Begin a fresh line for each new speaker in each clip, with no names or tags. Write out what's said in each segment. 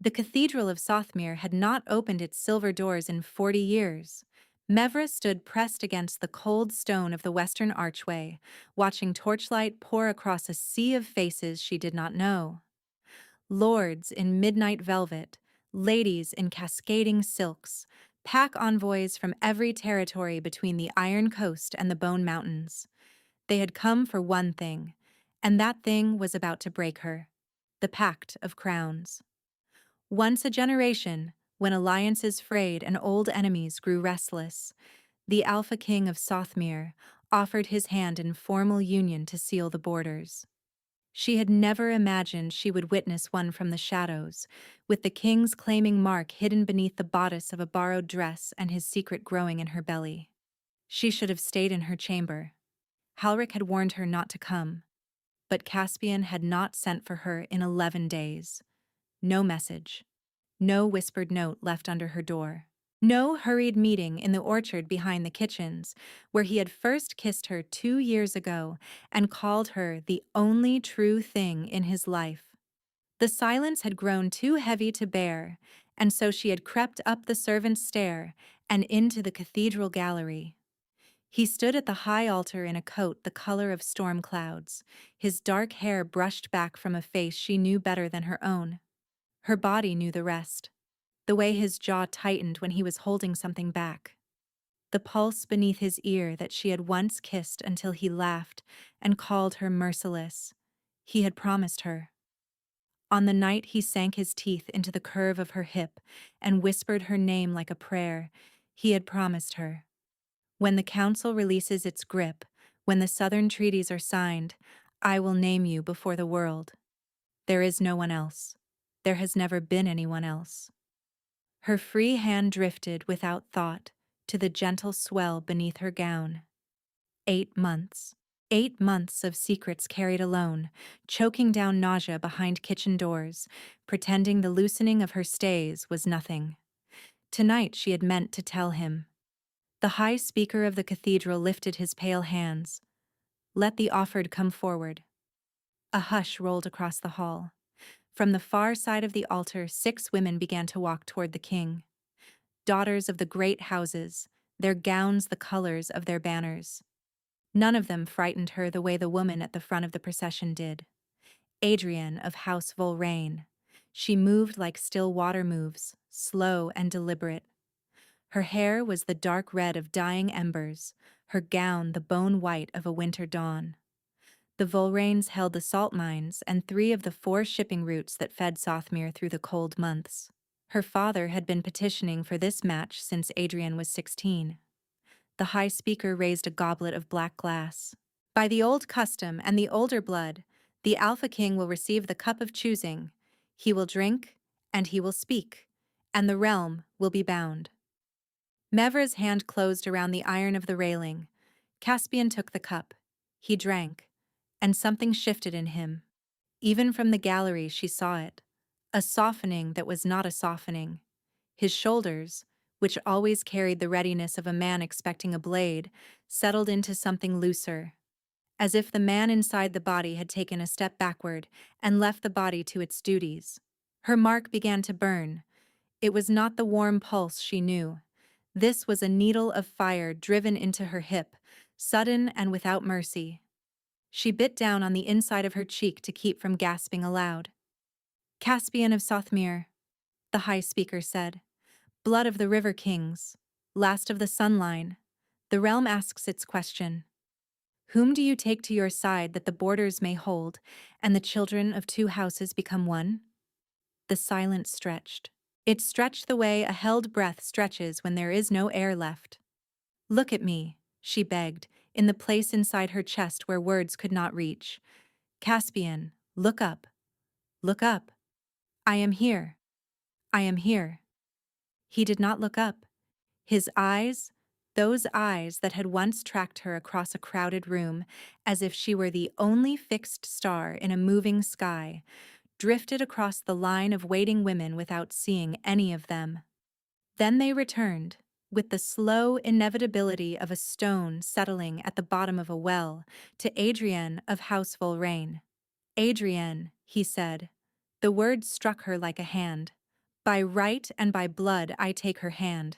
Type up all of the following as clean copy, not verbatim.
The Cathedral of Sothmere had not opened its silver doors in 40 years. Mevra stood pressed against the cold stone of the western archway, watching torchlight pour across a sea of faces she did not know. Lords in midnight velvet, ladies in cascading silks, pack envoys from every territory between the Iron Coast and the Bone Mountains. They had come for one thing, and that thing was about to break her: the Pact of Crowns. Once a generation, when alliances frayed and old enemies grew restless, the Alpha King of Sothmere offered his hand in formal union to seal the borders. She had never imagined she would witness one from the shadows, with the king's claiming mark hidden beneath the bodice of a borrowed dress and his secret growing in her belly. She should have stayed in her chamber. Halric had warned her not to come, but Caspian had not sent for her in 11 days. No message. No whispered note left under her door. No hurried meeting in the orchard behind the kitchens, where he had first kissed her 2 years ago and called her the only true thing in his life. The silence had grown too heavy to bear, and so she had crept up the servants' stair and into the cathedral gallery. He stood at the high altar in a coat the color of storm clouds, his dark hair brushed back from a face she knew better than her own. Her body knew the rest. The way his jaw tightened when he was holding something back. The pulse beneath his ear that she had once kissed until he laughed and called her merciless. He had promised her. On the night he sank his teeth into the curve of her hip and whispered her name like a prayer, he had promised her. When the council releases its grip, when the southern treaties are signed, I will name you before the world. There is no one else. There has never been anyone else. Her free hand drifted without thought to the gentle swell beneath her gown. 8 months. 8 months of secrets carried alone, choking down nausea behind kitchen doors, pretending the loosening of her stays was nothing. Tonight she had meant to tell him. The high speaker of the cathedral lifted his pale hands. Let the offered come forward. A hush rolled across the hall. From the far side of the altar, 6 women began to walk toward the king. Daughters of the great houses, their gowns the colors of their banners. None of them frightened her the way the woman at the front of the procession did. Adrienne of House Volraine. She moved like still water moves, slow and deliberate. Her hair was the dark red of dying embers, her gown the bone white of a winter dawn. The Volraines held the salt mines and 3 of the 4 shipping routes that fed Sothmere through the cold months. Her father had been petitioning for this match since Adrienne was 16. The high speaker raised a goblet of black glass. By the old custom and the older blood, the Alpha King will receive the cup of choosing. He will drink, and he will speak, and the realm will be bound. Mevra's hand closed around the iron of the railing. Caspian took the cup. He drank, and something shifted in him. Even from the gallery she saw it. A softening that was not a softening. His shoulders, which always carried the readiness of a man expecting a blade, settled into something looser. As if the man inside the body had taken a step backward and left the body to its duties. Her mark began to burn. It was not the warm pulse she knew. This was a needle of fire driven into her hip, sudden and without mercy. She bit down on the inside of her cheek to keep from gasping aloud. Caspian of Sothmere, the high speaker said. Blood of the River Kings, last of the Sun Line. The realm asks its question. Whom do you take to your side that the borders may hold, and the children of 2 houses become one? The silence stretched. It stretched the way a held breath stretches when there is no air left. Look at me, she begged, in the place inside her chest where words could not reach. Caspian, look up. Look up. I am here. I am here. He did not look up. His eyes, those eyes that had once tracked her across a crowded room, as if she were the only fixed star in a moving sky, drifted across the line of waiting women without seeing any of them. Then they returned, with the slow inevitability of a stone settling at the bottom of a well, to Adrienne of House Volraine. Adrienne, he said. The word struck her like a hand. By right and by blood I take her hand.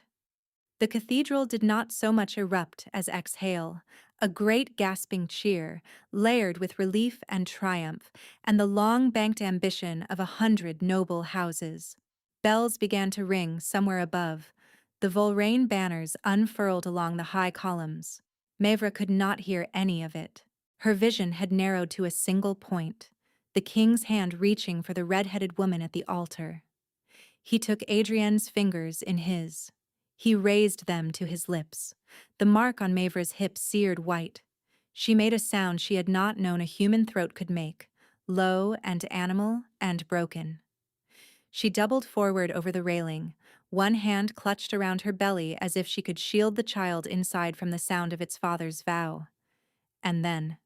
The cathedral did not so much erupt as exhale, a great gasping cheer, layered with relief and triumph, and the long-banked ambition of 100 noble houses. Bells began to ring somewhere above. The Volraine banners unfurled along the high columns. Maevra could not hear any of it. Her vision had narrowed to a single point, the king's hand reaching for the red-headed woman at the altar. He took Adrienne's fingers in his. He raised them to his lips. The mark on Maevra's hip seared white. She made a sound she had not known a human throat could make, low and animal and broken. She doubled forward over the railing, one hand clutched around her belly as if she could shield the child inside from the sound of its father's vow. And then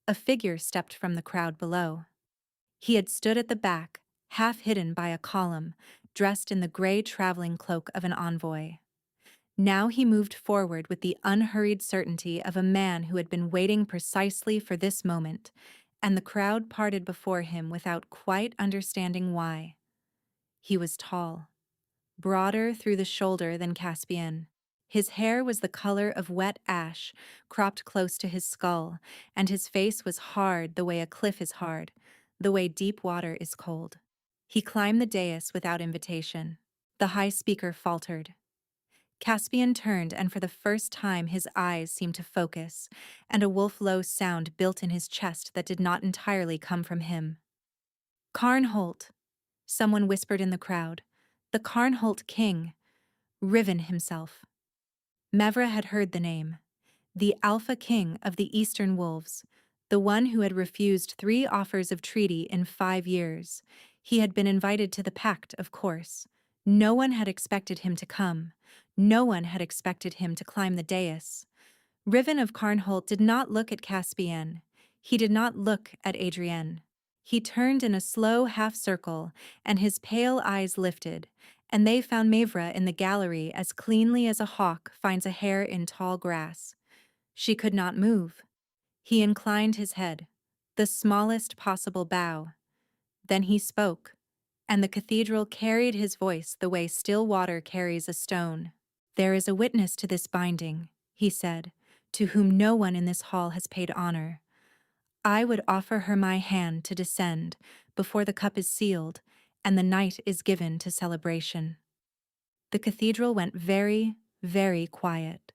a figure stepped from the crowd below. He had stood at the back, half hidden by a column, dressed in the gray traveling cloak of an envoy. Now he moved forward with the unhurried certainty of a man who had been waiting precisely for this moment, and the crowd parted before him without quite understanding why. He was tall, broader through the shoulder than Caspian. His hair was the color of wet ash, cropped close to his skull, and his face was hard the way a cliff is hard, the way deep water is cold. He climbed the dais without invitation. The high speaker faltered. Caspian turned, and for the first time his eyes seemed to focus, and a wolf-low sound built in his chest that did not entirely come from him. "Carnholt," someone whispered in the crowd. "The Carnholt king. Riven himself." Maevra had heard the name. The Alpha King of the Eastern Wolves, the one who had refused 3 offers of treaty in 5 years. He had been invited to the pact, of course. No one had expected him to come. No one had expected him to climb the dais. Riven of Carnholt did not look at Caspian. He did not look at Adrienne. He turned in a slow half-circle, and his pale eyes lifted, and they found Maevra in the gallery as cleanly as a hawk finds a hare in tall grass. She could not move. He inclined his head, the smallest possible bow. Then he spoke, and the cathedral carried his voice the way still water carries a stone. "There is a witness to this binding," he said, "to whom no one in this hall has paid honor. I would offer her my hand to descend before the cup is sealed and the night is given to celebration." The cathedral went very, very quiet.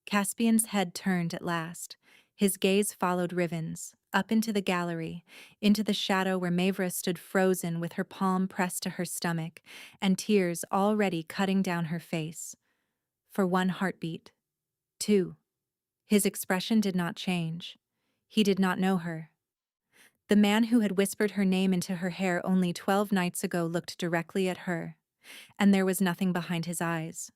Caspian's head turned at last. His gaze followed Riven's, up into the gallery, into the shadow where Maevra stood frozen with her palm pressed to her stomach and tears already cutting down her face. For 1 heartbeat. 2. His expression did not change. He did not know her. The man who had whispered her name into her hair only 12 nights ago looked directly at her, and there was nothing behind his eyes.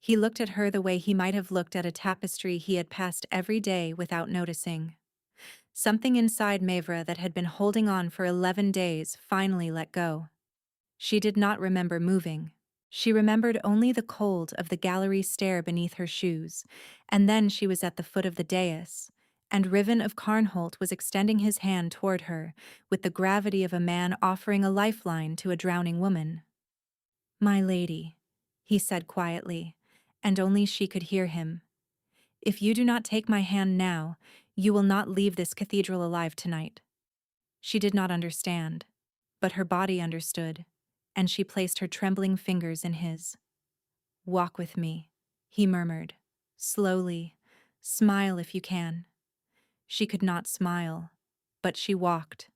He looked at her the way he might have looked at a tapestry he had passed every day without noticing. Something inside Maevra that had been holding on for 11 days finally let go. She did not remember moving. She remembered only the cold of the gallery stair beneath her shoes, and then she was at the foot of the dais, and Riven of Carnholt was extending his hand toward her with the gravity of a man offering a lifeline to a drowning woman. "My lady," he said quietly, and only she could hear him. "If you do not take my hand now, you will not leave this cathedral alive tonight." She did not understand, but her body understood, and she placed her trembling fingers in his. "Walk with me," he murmured, slowly. "Smile if you can." She could not smile, but she walked.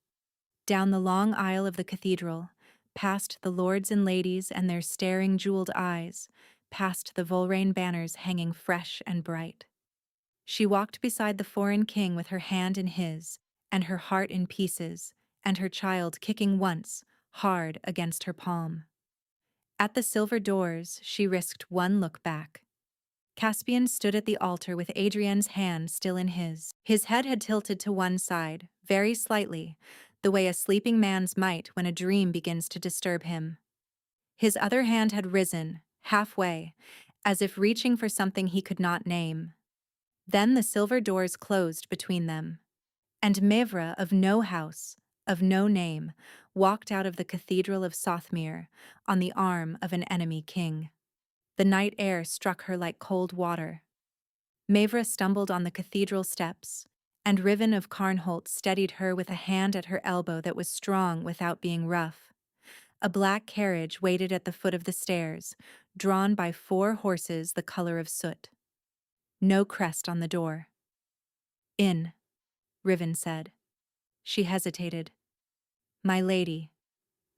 Down the long aisle of the cathedral, past the lords and ladies and their staring jeweled eyes, past the Volraine banners hanging fresh and bright. She walked beside the foreign king with her hand in his, and her heart in pieces, and her child kicking once, hard against her palm. At the silver doors, she risked one look back. Caspian stood at the altar with Adrienne's hand still in his. His head had tilted to one side, very slightly, the way a sleeping man's might when a dream begins to disturb him. His other hand had risen, halfway, as if reaching for something he could not name. Then the silver doors closed between them, and Maevra of no house, of no name, walked out of the Cathedral of Sothmere on the arm of an enemy king. The night air struck her like cold water. Mavra stumbled on the cathedral steps, and Riven of Carnholt steadied her with a hand at her elbow that was strong without being rough. A black carriage waited at the foot of the stairs, drawn by 4 horses the color of soot. No crest on the door. "In," Riven said. She hesitated. "My lady,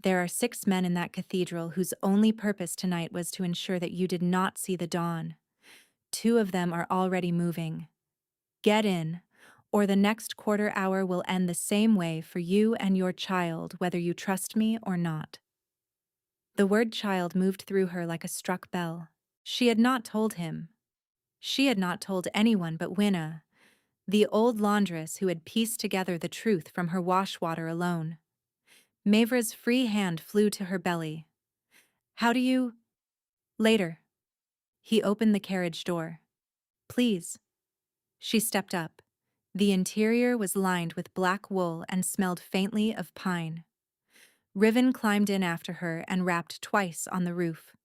there are 6 men in that cathedral whose only purpose tonight was to ensure that you did not see the dawn. 2 of them are already moving. Get in, or the next quarter hour will end the same way for you and your child, whether you trust me or not." The word child moved through her like a struck bell. She had not told him. She had not told anyone but Winna, the old laundress who had pieced together the truth from her wash-water alone. Mavra's free hand flew to her belly. "How do you—" "Later." He opened the carriage door. "Please." She stepped up. The interior was lined with black wool and smelled faintly of pine. Riven climbed in after her and rapped twice on the roof.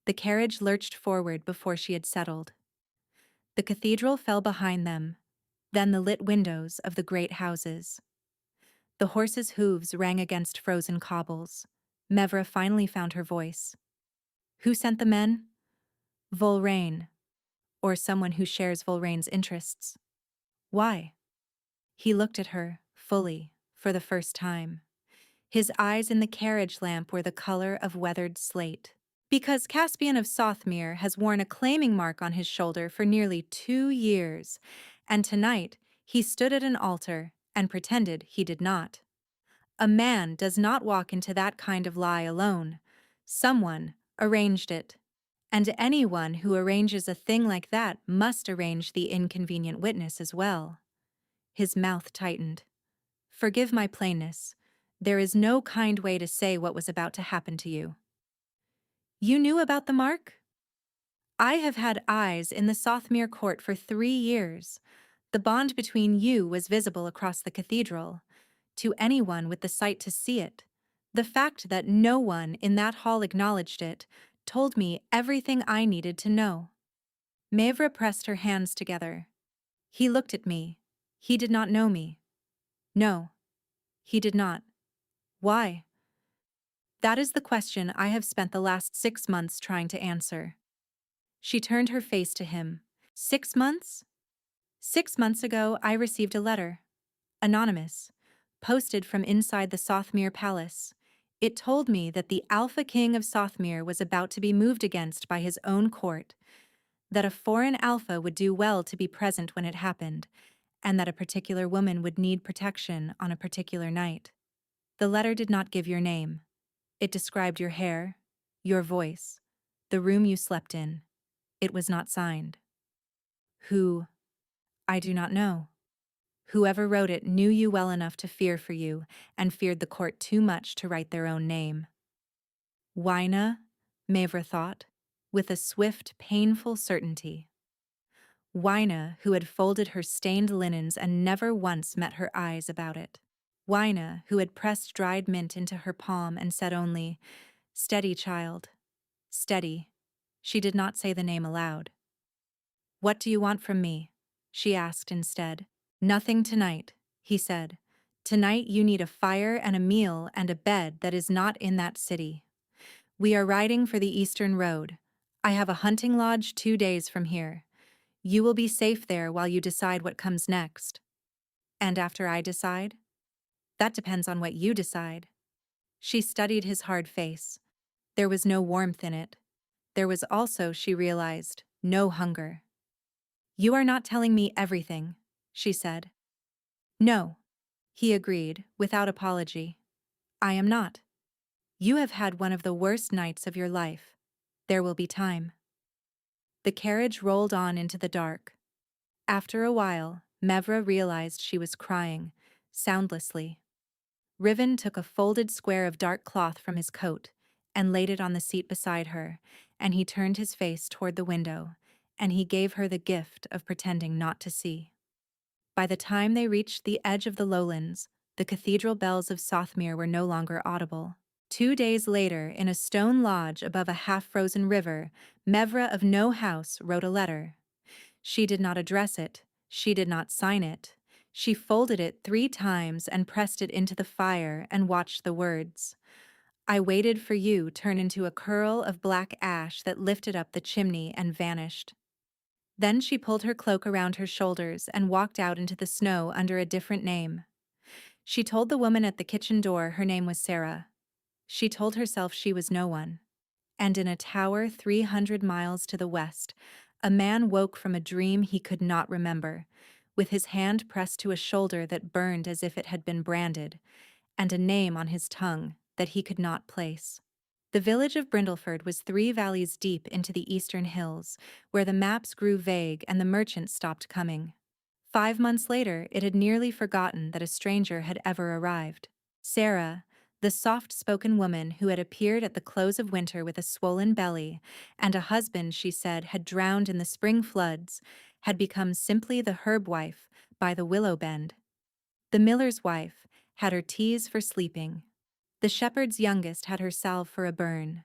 The carriage lurched forward before she had settled. The cathedral fell behind them, then the lit windows of the great houses. The horses' hooves rang against frozen cobbles. Mevra finally found her voice. "Who sent the men?" "Volraine, or someone who shares Volraine's interests." "Why?" He looked at her, fully, for the first time. His eyes in the carriage lamp were the color of weathered slate. "Because Caspian of Sothmere has worn a claiming mark on his shoulder for nearly 2 years, and tonight he stood at an altar and pretended he did not. A man does not walk into that kind of lie alone. Someone arranged it. And anyone who arranges a thing like that must arrange the inconvenient witness as well." His mouth tightened. "Forgive my plainness. There is no kind way to say what was about to happen to you." "You knew about the mark?" "I have had eyes in the Sothmere court for 3 years. The bond between you was visible across the cathedral. To anyone with the sight to see it, the fact that no one in that hall acknowledged it told me everything I needed to know." Mavra pressed her hands together. "He looked at me. He did not know me." "No, he did not." "Why?" "That is the question I have spent the last 6 months trying to answer." She turned her face to him. "6 months? 6 months ago I received a letter. Anonymous. Posted from inside the Sothmere Palace. It told me that the Alpha King of Sothmere was about to be moved against by his own court, that a foreign alpha would do well to be present when it happened, and that a particular woman would need protection on a particular night. The letter did not give your name. It described your hair, your voice, the room you slept in. It was not signed." "Who?" "I do not know. Whoever wrote it knew you well enough to fear for you, and feared the court too much to write their own name." "Wyna," Mavra thought, with a swift, painful certainty. Wyna, who had folded her stained linens and never once met her eyes about it. Wyna, who had pressed dried mint into her palm and said only, "Steady, child. Steady." She did not say the name aloud. "What do you want from me?" she asked instead. "Nothing tonight," he said. "Tonight you need a fire and a meal and a bed that is not in that city. We are riding for the Eastern Road. I have a hunting lodge 2 days from here. You will be safe there while you decide what comes next." "And after I decide?" "That depends on what you decide." She studied his hard face. There was no warmth in it. There was also, she realized, no hunger. "You are not telling me everything," she said. "No," he agreed, without apology. "I am not. You have had one of the worst nights of your life. There will be time." The carriage rolled on into the dark. After a while, Mevra realized she was crying, soundlessly. Riven took a folded square of dark cloth from his coat and laid it on the seat beside her, and he turned his face toward the window, and he gave her the gift of pretending not to see. By the time they reached the edge of the lowlands, The cathedral bells of Sothmere were no longer audible. 2 days later, in a stone lodge above a half-frozen river, Mevra of No House wrote a letter. She did not address it. She did not sign it. She folded it 3 times and pressed it into the fire and watched the words. I waited for you turn into a curl of black ash that lifted up the chimney and vanished. Then she pulled her cloak around her shoulders and walked out into the snow under a different name. She told the woman at the kitchen door her name was Sarah. She told herself she was no one. And in a tower 300 miles to the west, a man woke from a dream he could not remember, with his hand pressed to a shoulder that burned as if it had been branded, and a name on his tongue that he could not place. The village of Brindleford was 3 valleys deep into the eastern hills, where the maps grew vague and the merchants stopped coming. 5 months later, it had nearly forgotten that a stranger had ever arrived. Sarah, the soft-spoken woman who had appeared at the close of winter with a swollen belly, and a husband she said had drowned in the spring floods, had become simply the herb wife by the willow bend. The miller's wife had her teas for sleeping. The shepherd's youngest had her salve for a burn.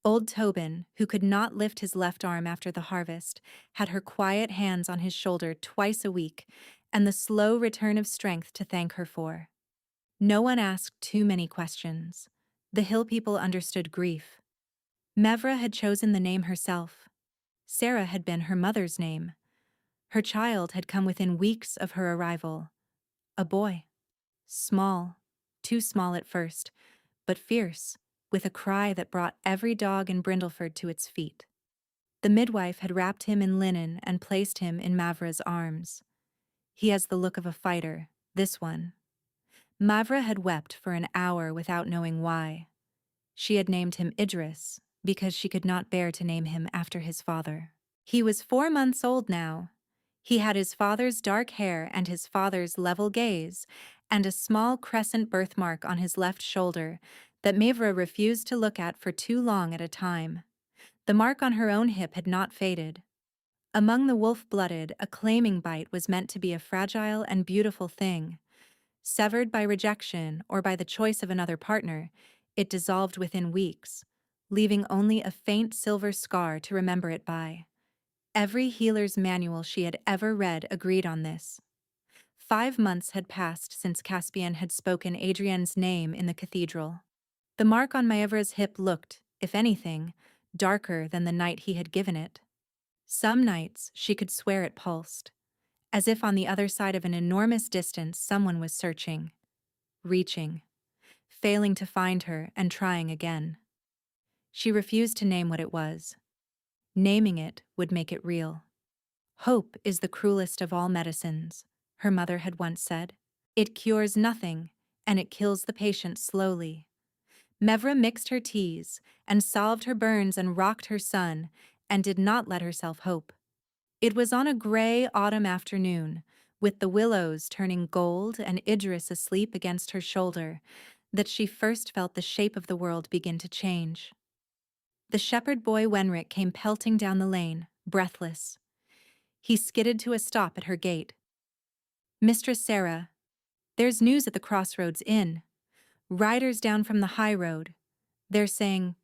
Old Tobin, who could not lift his left arm after the harvest, had her quiet hands on his shoulder twice a week, and the slow return of strength to thank her for. No one asked too many questions. The hill people understood grief. Mevra had chosen the name herself. Sarah had been her mother's name. Her child had come within weeks of her arrival. A boy. Small, too small at first, but fierce, with a cry that brought every dog in Brindleford to its feet. The midwife had wrapped him in linen and placed him in Mavra's arms. He has the look of a fighter, this one. Mavra had wept for an hour without knowing why. She had named him Idris because she could not bear to name him after his father. He was 4 months old now. He had his father's dark hair and his father's level gaze, and a small crescent birthmark on his left shoulder that Mavra refused to look at for too long at a time. The mark on her own hip had not faded. Among the wolf-blooded, a claiming bite was meant to be a fragile and beautiful thing. Severed by rejection or by the choice of another partner, it dissolved within weeks, leaving only a faint silver scar to remember it by. Every healer's manual she had ever read agreed on this. 5 months had passed since Caspian had spoken Adrienne's name in the cathedral. The mark on Maevra's hip looked, if anything, darker than the night he had given it. Some nights she could swear it pulsed, as if on the other side of an enormous distance someone was searching, reaching, failing to find her and trying again. She refused to name what it was. Naming it would make it real. Hope is the cruelest of all medicines, her mother had once said. It cures nothing, and it kills the patient slowly. Mevra mixed her teas, and salved her burns and rocked her son, and did not let herself hope. It was on a gray autumn afternoon, with the willows turning gold and Idris asleep against her shoulder, that she first felt the shape of the world begin to change. The shepherd boy Wenrick came pelting down the lane, breathless. He skidded to a stop at her gate. Mistress Sarah, there's news at the Crossroads Inn. Riders down from the high road. They're saying,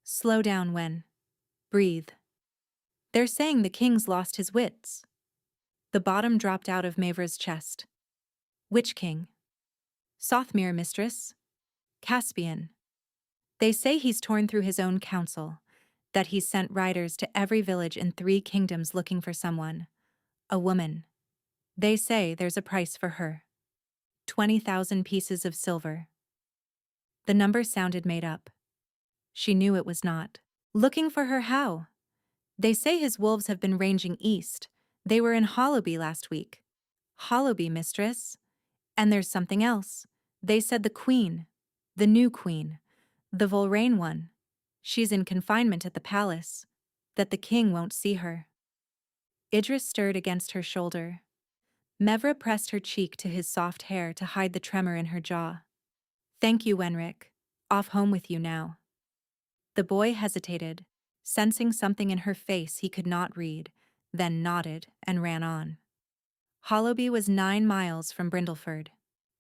slow down, Wen. Breathe. They're saying the king's lost his wits. The bottom dropped out of Mavra's chest. Which king? Sothmere, mistress. Caspian. They say he's torn through his own council, that he's sent riders to every village in 3 kingdoms looking for someone. A woman. They say there's a price for her. 20,000 pieces of silver. The number sounded made up. She knew it was not. Looking for her how? They say his wolves have been ranging east. They were in Hollowby last week. Hollowby, mistress. And there's something else. They said the queen. The new queen. The Volraine one. She's in confinement at the palace. That the king won't see her. Idris stirred against her shoulder. Mevra pressed her cheek to his soft hair to hide the tremor in her jaw. Thank you, Wenrick. Off home with you now. The boy hesitated, sensing something in her face he could not read, then nodded and ran on. Hollowby was 9 miles from Brindleford.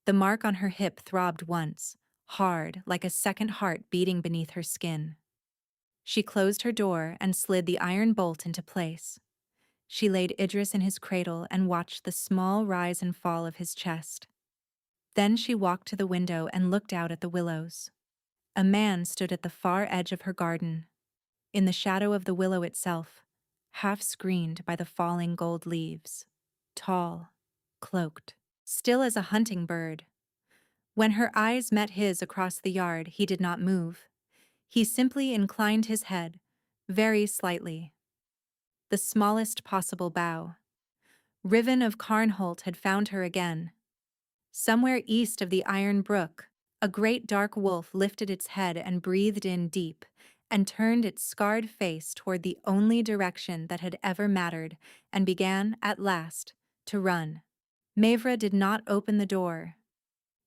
The mark on her hip throbbed once, hard, like a second heart beating beneath her skin. She closed her door and slid the iron bolt into place. She laid Idris in his cradle and watched the small rise and fall of his chest. Then she walked to the window and looked out at the willows. A man stood at the far edge of her garden, in the shadow of the willow itself, half screened by the falling gold leaves. Tall, cloaked, still as a hunting bird. When her eyes met his across the yard, he did not move. He simply inclined his head, very slightly. The smallest possible bow. Riven of Carnholt had found her again. Somewhere east of the Iron Brook, a great dark wolf lifted its head and breathed in deep, and turned its scarred face toward the only direction that had ever mattered, and began, at last, to run. Mavra did not open the door.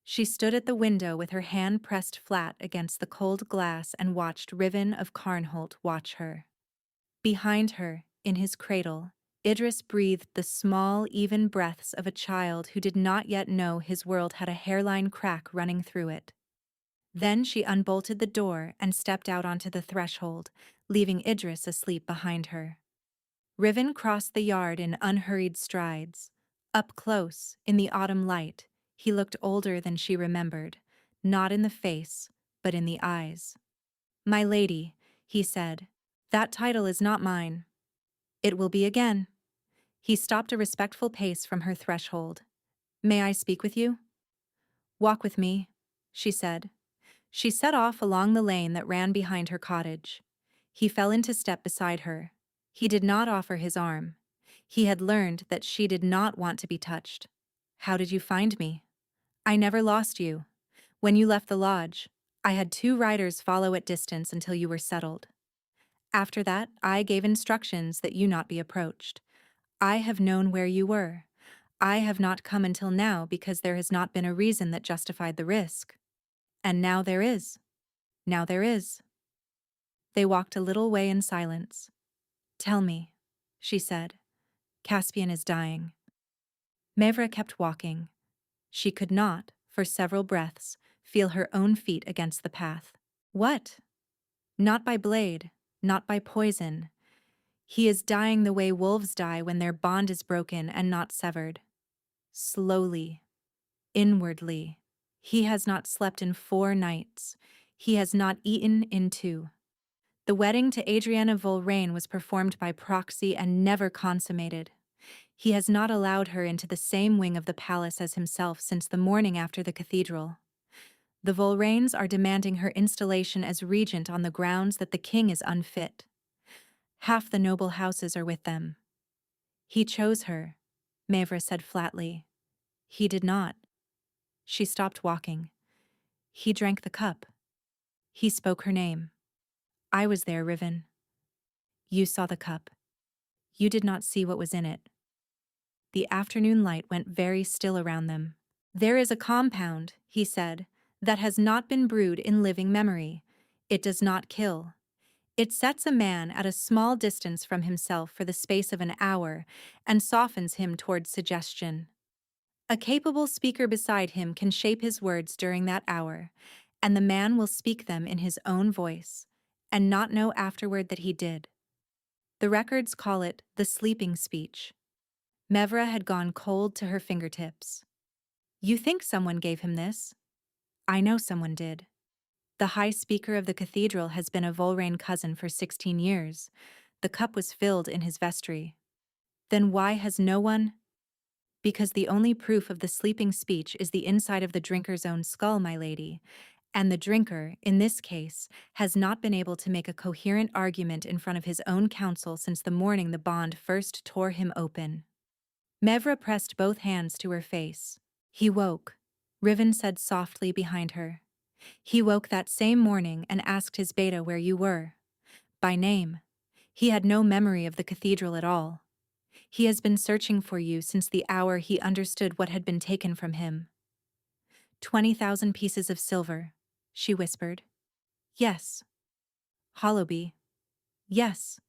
She stood at the window with her hand pressed flat against the cold glass and watched Riven of Carnholt watch her. Behind her, in his cradle, Idris breathed the small, even breaths of a child who did not yet know his world had a hairline crack running through it. Then she unbolted the door and stepped out onto the threshold, leaving Idris asleep behind her. Riven crossed the yard in unhurried strides. Up close, in the autumn light, he looked older than she remembered, not in the face, but in the eyes. "My lady," he said, "that title is not mine. It will be again." He stopped a respectful pace from her threshold. "May I speak with you?" "Walk with me," she said. She set off along the lane that ran behind her cottage. He fell into step beside her. He did not offer his arm. He had learned that she did not want to be touched. "How did you find me?" "I never lost you. When you left the lodge, I had 2 riders follow at distance until you were settled. After that, I gave instructions that you not be approached. I have known where you were. I have not come until now because there has not been a reason that justified the risk. And now there is. Now there is." They walked a little way in silence. "Tell me," she said. "Caspian is dying." Mavra kept walking. She could not, for several breaths, feel her own feet against the path. "What?" "Not by blade, not by poison. He is dying the way wolves die when their bond is broken and not severed. Slowly, inwardly. He has not slept in 4 nights. He has not eaten in 2. The wedding to Adriana Volraine was performed by proxy and never consummated. He has not allowed her into the same wing of the palace as himself since the morning after the cathedral. The Volraines are demanding her installation as regent on the grounds that the king is unfit. Half the noble houses are with them. He chose her," Mavra said flatly. "He did not." She stopped walking. "He drank the cup. He spoke her name. I was there, Riven. You saw the cup. You did not see what was in it." The afternoon light went very still around them. "There is a compound," he said, "that has not been brewed in living memory. It does not kill. It sets a man at a small distance from himself for the space of an hour and softens him towards suggestion. A capable speaker beside him can shape his words during that hour, and the man will speak them in his own voice, and not know afterward that he did. The records call it the sleeping speech." Mevra had gone cold to her fingertips. "You think someone gave him this?" "I know someone did. The high speaker of the cathedral has been a Volraine cousin for 16 years. The cup was filled in his vestry." "Then why has no one—" "Because the only proof of the sleeping speech is the inside of the drinker's own skull, my lady, and the drinker, in this case, has not been able to make a coherent argument in front of his own counsel since the morning the bond first tore him open." Mevra pressed both hands to her face. "He woke," Riven said softly behind her. "He woke that same morning and asked his beta where you were. By name. He had no memory of the cathedral at all. He has been searching for you since the hour he understood what had been taken from him." 20,000 pieces of silver," she whispered. "Yes." "Hollowby." "Yes.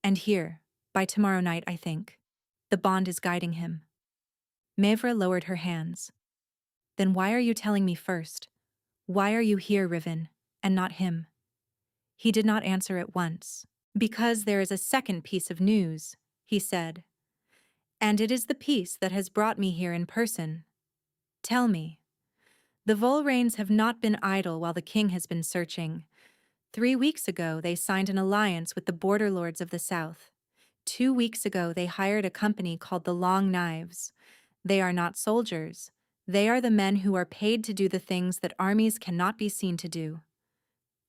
And here, by tomorrow night, I think. The bond is guiding him." Mavra lowered her hands. Then why are you telling me first? Why are you here, Riven, and not him? He did not answer at once. Because there is a second piece of news, he said. And it is the piece that has brought me here in person. Tell me. The Volrains have not been idle while the king has been searching. 3 weeks ago, they signed an alliance with the border lords of the south. 2 weeks ago, they hired a company called the Long Knives. They are not soldiers. They are the men who are paid to do the things that armies cannot be seen to do.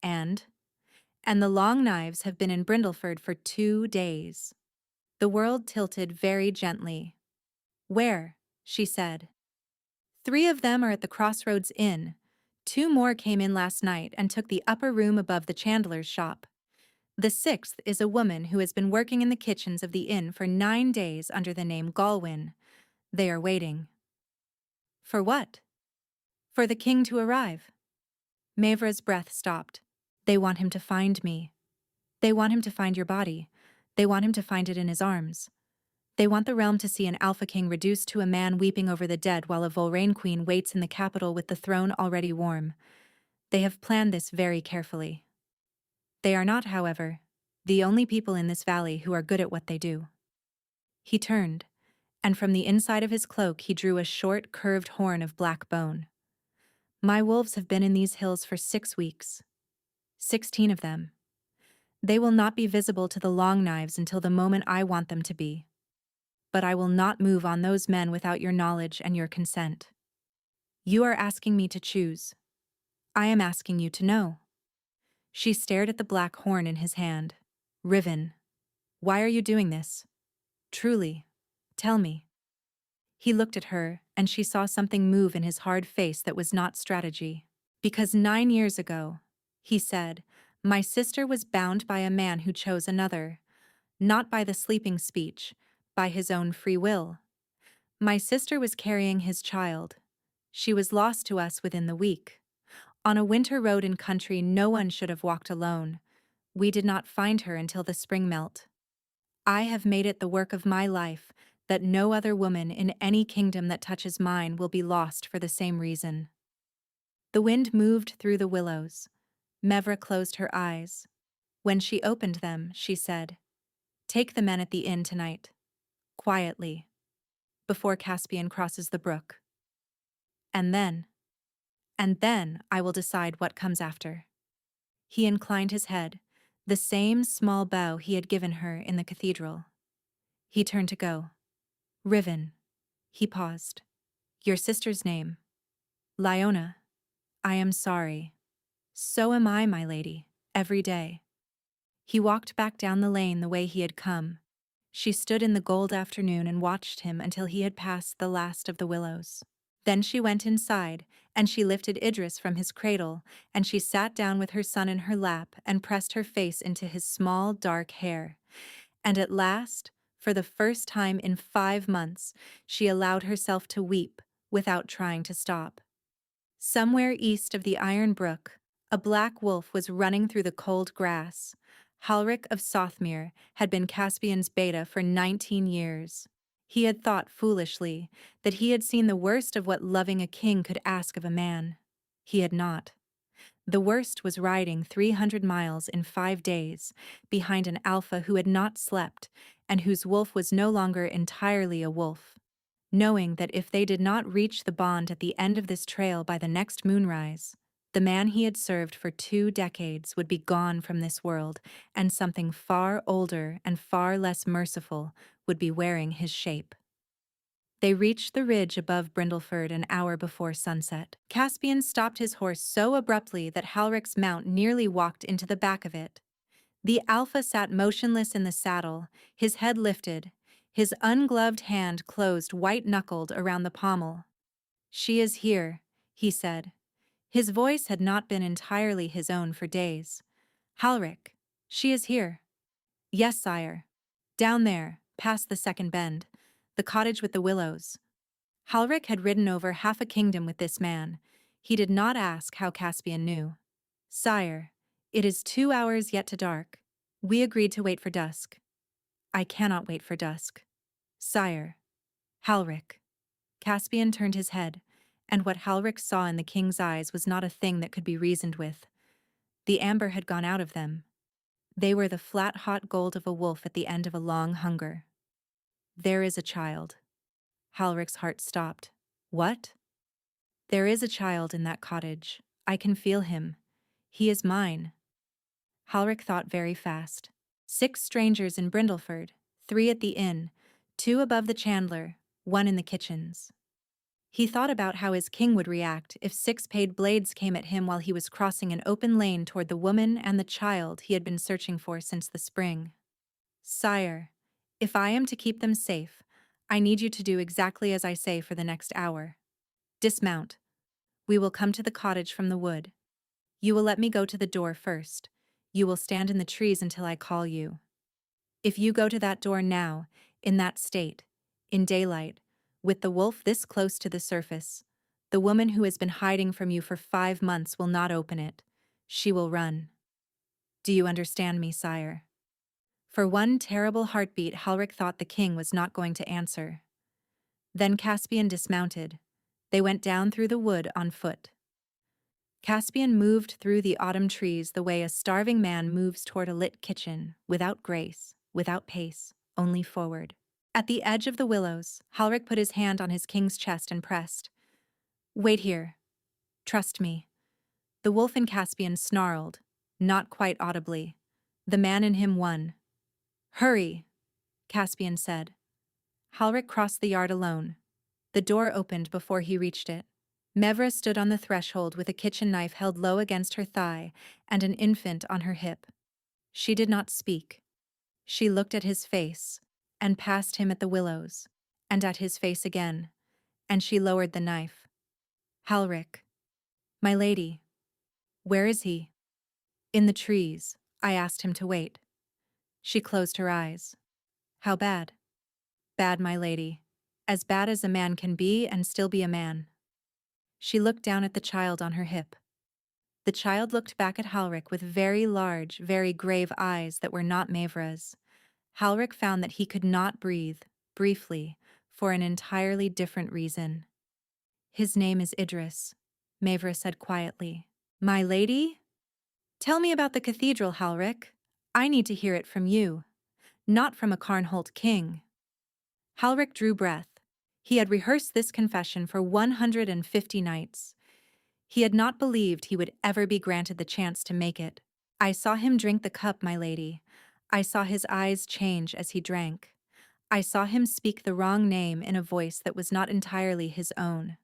And the Long Knives have been in Brindleford for 2 days. The world tilted very gently. Where? She said. 3 of them are at the Crossroads Inn. 2 more came in last night and took the upper room above the chandler's shop. The 6th is a woman who has been working in the kitchens of the inn for 9 days under the name Galwin. They are waiting. For what? For the king to arrive. Mavra's breath stopped. They want him to find me. They want him to find your body. They want him to find it in his arms. They want the realm to see an Alpha King reduced to a man weeping over the dead while a Volrain queen waits in the capital with the throne already warm. They have planned this very carefully. They are not, however, the only people in this valley who are good at what they do. He turned, and from the inside of his cloak he drew a short, curved horn of black bone. My wolves have been in these hills for 6 weeks. 16 of them. They will not be visible to the Long Knives until the moment I want them to be. But I will not move on those men without your knowledge and your consent. You are asking me to choose. I am asking you to know. She stared at the black horn in his hand. Riven, why are you doing this? Truly, tell me. He looked at her, and she saw something move in his hard face that was not strategy. Because 9 years ago, he said, my sister was bound by a man who chose another, not by the sleeping speech, by his own free will. My sister was carrying his child. She was lost to us within the week. On a winter road in country no one should have walked alone. We did not find her until the spring melt. I have made it the work of my life that no other woman in any kingdom that touches mine will be lost for the same reason. The wind moved through the willows. Mevra closed her eyes. When she opened them, she said, take the men at the inn tonight. Quietly. Before Caspian crosses the brook. And then I will decide what comes after. He inclined his head, the same small bow he had given her in the cathedral. He turned to go. Riven. He paused. Your sister's name? Lyona. I am sorry. So am I, my lady, every day. He walked back down the lane the way he had come. She stood in the gold afternoon and watched him until he had passed the last of the willows. Then she went inside, and she lifted Idris from his cradle, and she sat down with her son in her lap and pressed her face into his small, dark hair. And at last, for the first time in 5 months, she allowed herself to weep without trying to stop. Somewhere east of the Iron Brook, a black wolf was running through the cold grass. Halric of Sothmere had been Caspian's beta for 19 years. He had thought foolishly that he had seen the worst of what loving a king could ask of a man. He had not. The worst was riding 300 miles in 5 days behind an alpha who had not slept and whose wolf was no longer entirely a wolf. Knowing that if they did not reach the bond at the end of this trail by the next moonrise, the man he had served for 2 decades would be gone from this world, and something far older and far less merciful would be wearing his shape. They reached the ridge above Brindleford an hour before sunset. Caspian stopped his horse so abruptly that Halric's mount nearly walked into the back of it. The alpha sat motionless in the saddle, his head lifted, his ungloved hand closed white-knuckled around the pommel. She is here, he said. His voice had not been entirely his own for days. Halric, she is here. Yes, sire. Down there, past the second bend, the cottage with the willows. Halric had ridden over half a kingdom with this man. He did not ask how Caspian knew. Sire, it is 2 hours yet to dark. We agreed to wait for dusk. I cannot wait for dusk. Sire. Halric. Caspian turned his head, And what Halric saw in the king's eyes was not a thing that could be reasoned with. The amber had gone out of them. They were the flat hot gold of a wolf at the end of a long hunger. There is a child. Halric's heart stopped. What? There is a child in that cottage. I can feel him. He is mine. Halric thought very fast. 6 strangers in Brindleford, 3 at the inn, 2 above the chandler, 1 in the kitchens. He thought about how his king would react if 6 paid blades came at him while he was crossing an open lane toward the woman and the child he had been searching for since the spring. Sire, if I am to keep them safe, I need you to do exactly as I say for the next hour. Dismount. We will come to the cottage from the wood. You will let me go to the door first. You will stand in the trees until I call you. If you go to that door now, in that state, in daylight, with the wolf this close to the surface, the woman who has been hiding from you for 5 months will not open it. She will run. Do you understand me, sire? For one terrible heartbeat, Halric thought the king was not going to answer. Then Caspian dismounted. They went down through the wood on foot. Caspian moved through the autumn trees the way a starving man moves toward a lit kitchen, without grace, without pace, only forward. At the edge of the willows, Halric put his hand on his king's chest and pressed. Wait here. Trust me. The wolf in Caspian snarled, not quite audibly. The man in him won. Hurry, Caspian said. Halric crossed the yard alone. The door opened before he reached it. Mevra stood on the threshold with a kitchen knife held low against her thigh and an infant on her hip. She did not speak. She looked at his face, and past him at the willows, and at his face again, and she lowered the knife. Halric. My lady. Where is he? In the trees. I asked him to wait. She closed her eyes. How bad? Bad, my lady. As bad as a man can be and still be a man. She looked down at the child on her hip. The child looked back at Halric with very large, very grave eyes that were not Mevra's. Halric found that he could not breathe, briefly, for an entirely different reason. His name is Idris, Mevra said quietly. My lady? Tell me about the cathedral, Halric. I need to hear it from you, not from a Carnholt king. Halric drew breath. He had rehearsed this confession for 150 nights. He had not believed he would ever be granted the chance to make it. I saw him drink the cup, my lady. I saw his eyes change as he drank. I saw him speak the wrong name in a voice that was not entirely his own.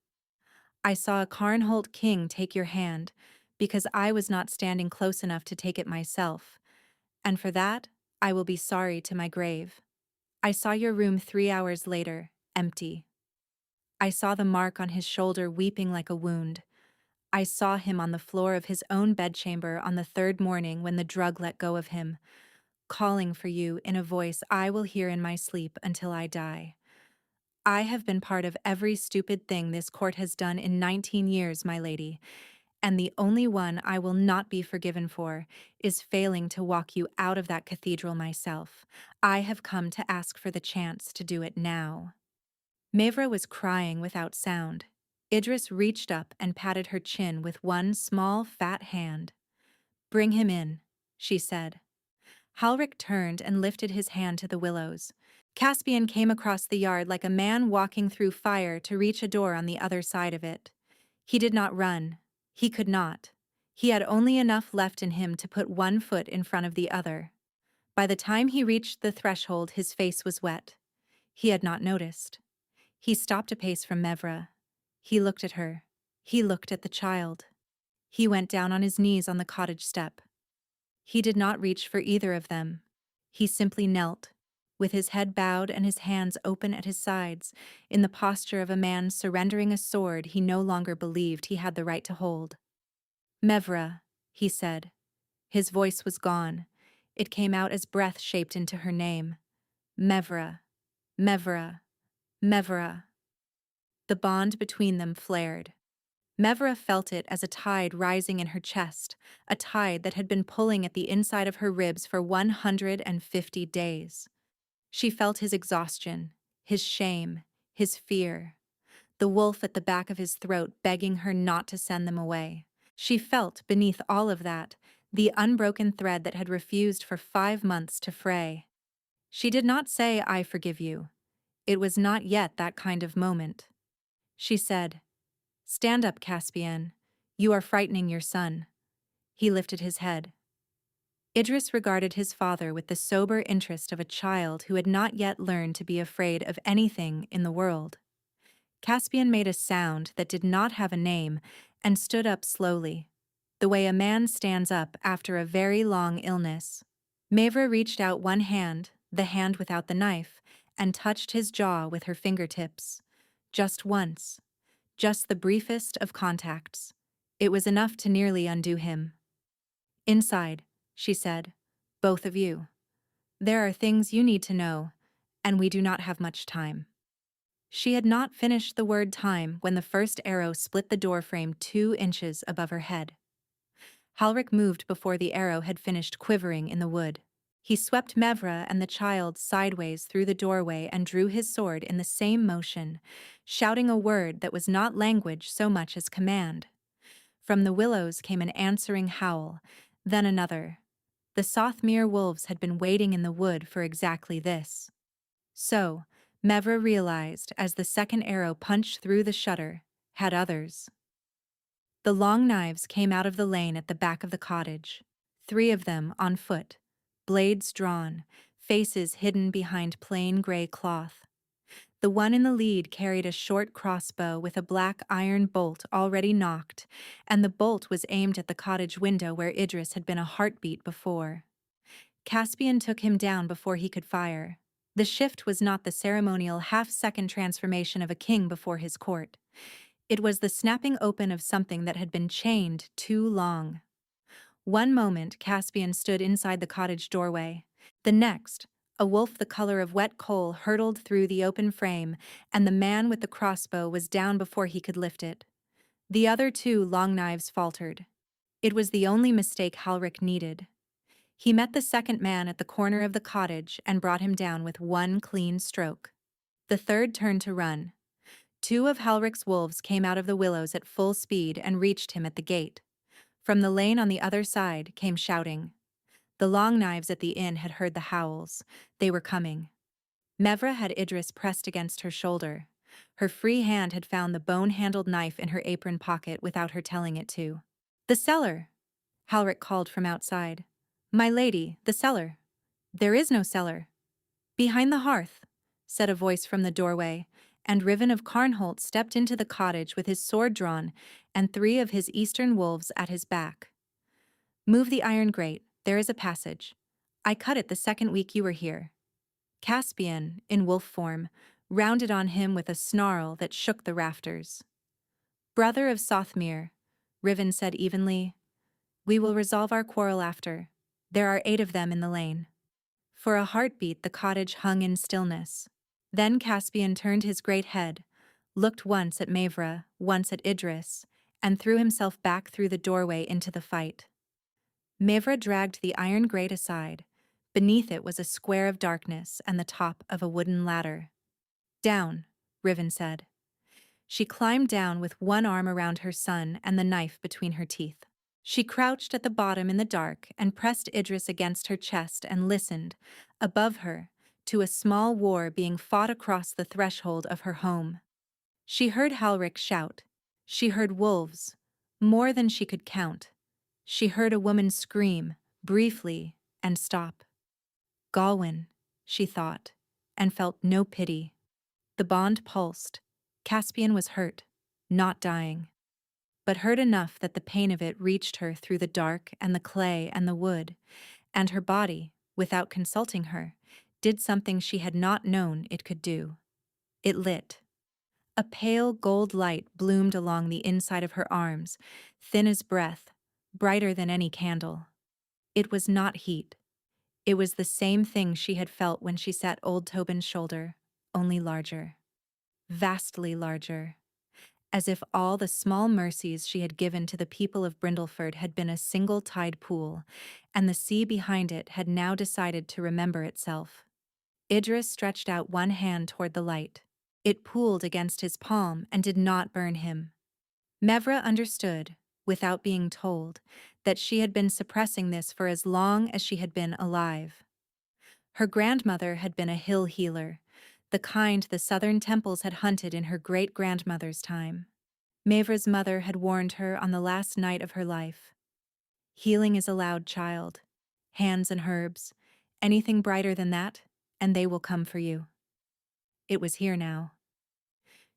I saw a Carnholt king take your hand, because I was not standing close enough to take it myself, and for that, I will be sorry to my grave. I saw your room 3 hours later, empty. I saw the mark on his shoulder weeping like a wound. I saw him on the floor of his own bedchamber on the 3rd morning when the drug let go of him, calling for you in a voice I will hear in my sleep until I die. I have been part of every stupid thing this court has done in 19 years, my lady, and the only one I will not be forgiven for is failing to walk you out of that cathedral myself. I have come to ask for the chance to do it now. Mevra was crying without sound. Idris reached up and patted her chin with one small, fat hand. Bring him in, she said. Halric turned and lifted his hand to the willows. Caspian came across the yard like a man walking through fire to reach a door on the other side of it. He did not run. He could not. He had only enough left in him to put one foot in front of the other. By the time he reached the threshold, his face was wet. He had not noticed. He stopped a pace from Mevra. He looked at her. He looked at the child. He went down on his knees on the cottage step. He did not reach for either of them. He simply knelt, with his head bowed and his hands open at his sides, in the posture of a man surrendering a sword he no longer believed he had the right to hold. Mevra, he said. His voice was gone. It came out as breath shaped into her name. Mevra, Mevra, Mevra. The bond between them flared. Mevra felt it as a tide rising in her chest, a tide that had been pulling at the inside of her ribs for 150 days. She felt his exhaustion, his shame, his fear. the wolf at the back of his throat begging her not to send them away. She felt, beneath all of that, the unbroken thread that had refused for 5 months to fray. She did not say, "I forgive you." It was not yet that kind of moment. She said, "Stand up, Caspian. You are frightening your son." He lifted his head. Idris regarded his father with the sober interest of a child who had not yet learned to be afraid of anything in the world. Caspian made a sound that did not have a name and stood up slowly, the way a man stands up after a very long illness. Mavra reached out one hand, the hand without the knife, and touched his jaw with her fingertips. Just once. Just the briefest of contacts. It was enough to nearly undo him. "Inside," she said. "Both of you. There are things you need to know, and we do not have much time." She had not finished the word time when the first arrow split the doorframe 2 inches above her head. Halric moved before the arrow had finished quivering in the wood. He swept Mevra and the child sideways through the doorway and drew his sword in the same motion, shouting a word that was not language so much as command. From the willows came an answering howl, then another. The Sothmere wolves had been waiting in the wood for exactly this. So, Mevra realized as the second arrow punched through the shutter, had others. The long knives came out of the lane at the back of the cottage, 3 of them on foot, blades drawn, faces hidden behind plain gray cloth. The one in the lead carried a short crossbow with a black iron bolt already nocked, and the bolt was aimed at the cottage window where Idris had been a heartbeat before. Caspian took him down before he could fire. The shift was not the ceremonial half-second transformation of a king before his court. It was the snapping open of something that had been chained too long. One moment, Caspian stood inside the cottage doorway. The next, a wolf the color of wet coal hurtled through the open frame, and the man with the crossbow was down before he could lift it. The other 2 long knives faltered. It was the only mistake Halric needed. He met the second man at the corner of the cottage and brought him down with one clean stroke. The third turned to run. 2 of Halric's wolves came out of the willows at full speed and reached him at the gate. From the lane on the other side came shouting. The long knives at the inn had heard the howls. They were coming. Mevra had Idris pressed against her shoulder. Her free hand had found the bone-handled knife in her apron pocket without her telling it to. "The cellar!" Halric called from outside. "My lady, the cellar." "There is no cellar." "Behind the hearth," said a voice from the doorway, and Riven of Carnholt stepped into the cottage with his sword drawn and 3 of his eastern wolves at his back. "Move the iron grate, there is a passage. I cut it the second week you were here." Caspian, in wolf form, rounded on him with a snarl that shook the rafters. "Brother of Sothmere," Riven said evenly, "we will resolve our quarrel after. There are 8 of them in the lane." For a heartbeat the cottage hung in stillness. Then Caspian turned his great head, looked once at Mavra, once at Idris, and threw himself back through the doorway into the fight. Mavra dragged the iron grate aside. Beneath it was a square of darkness and the top of a wooden ladder. "Down," Riven said. She climbed down with one arm around her son and the knife between her teeth. She crouched at the bottom in the dark and pressed Idris against her chest and listened, above her, to a small war being fought across the threshold of her home. She heard Halric shout. She heard wolves, more than she could count. She heard a woman scream, briefly, and stop. Galwin, she thought, and felt no pity. The bond pulsed. Caspian was hurt, not dying, but hurt enough that the pain of it reached her through the dark and the clay and the wood, and her body, without consulting her, did something she had not known it could do. It lit. A pale gold light bloomed along the inside of her arms, thin as breath, brighter than any candle. It was not heat. It was the same thing she had felt when she sat Old Tobin's shoulder, only larger. Vastly larger. As if all the small mercies she had given to the people of Brindleford had been a single tide pool, and the sea behind it had now decided to remember itself. Idris stretched out one hand toward the light. It pooled against his palm and did not burn him. Mevra understood, without being told, that she had been suppressing this for as long as she had been alive. Her grandmother had been a hill healer, the kind the southern temples had hunted in her great-grandmother's time. Mevra's mother had warned her on the last night of her life. Healing is allowed, child. Hands and herbs, anything brighter than that, and they will come for you. It was here now.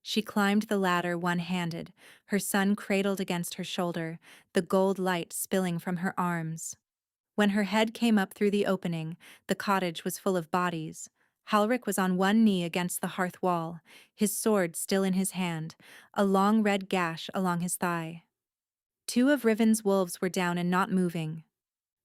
She climbed the ladder one-handed, her son cradled against her shoulder, the gold light spilling from her arms. When her head came up through the opening, the cottage was full of bodies. Halric was on one knee against the hearth wall, his sword still in his hand, a long red gash along his thigh. Two of Riven's wolves were down and not moving.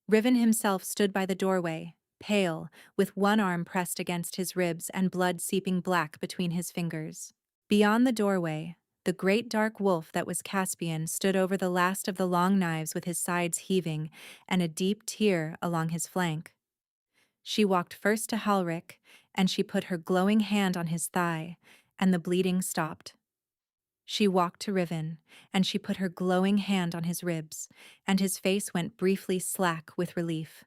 Riven himself stood by the doorway, pale, with one arm pressed against his ribs and blood seeping black between his fingers. Beyond the doorway, the great dark wolf that was Caspian stood over the last of the long knives with his sides heaving and a deep tear along his flank. She walked first to Halric, and she put her glowing hand on his thigh, and the bleeding stopped. She walked to Riven, and she put her glowing hand on his ribs, and his face went briefly slack with relief.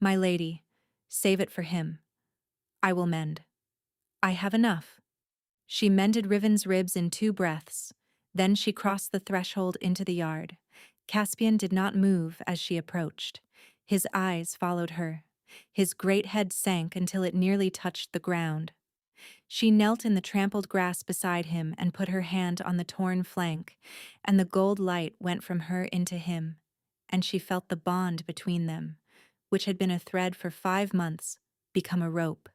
"My lady, save it for him. I will mend. I have enough." She mended Riven's ribs in 2 breaths. Then she crossed the threshold into the yard. Caspian did not move as she approached. His eyes followed her. His great head sank until it nearly touched the ground. She knelt in the trampled grass beside him and put her hand on the torn flank, and the gold light went from her into him, and she felt the bond between them, which had been a thread for 5 months, become a rope.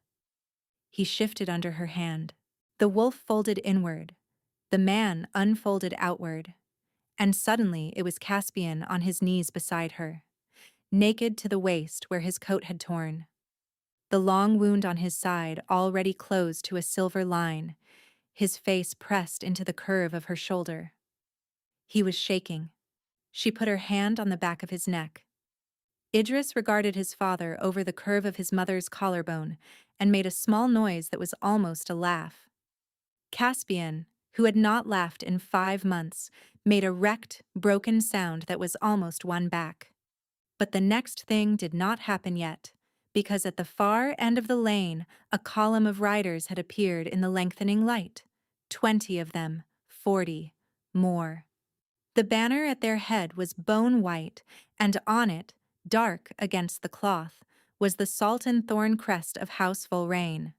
He shifted under her hand. The wolf folded inward, the man unfolded outward, and suddenly it was Caspian on his knees beside her, naked to the waist where his coat had torn. The long wound on his side already closed to a silver line, his face pressed into the curve of her shoulder. He was shaking. She put her hand on the back of his neck. Idris regarded his father over the curve of his mother's collarbone and made a small noise that was almost a laugh. Caspian, who had not laughed in 5 months, made a wrecked, broken sound that was almost won back. But the next thing did not happen yet, because at the far end of the lane, a column of riders had appeared in the lengthening light. 20 of them, 40, more. The banner at their head was bone white, and on it, dark against the cloth, was the salt and thorn crest of House Volraine.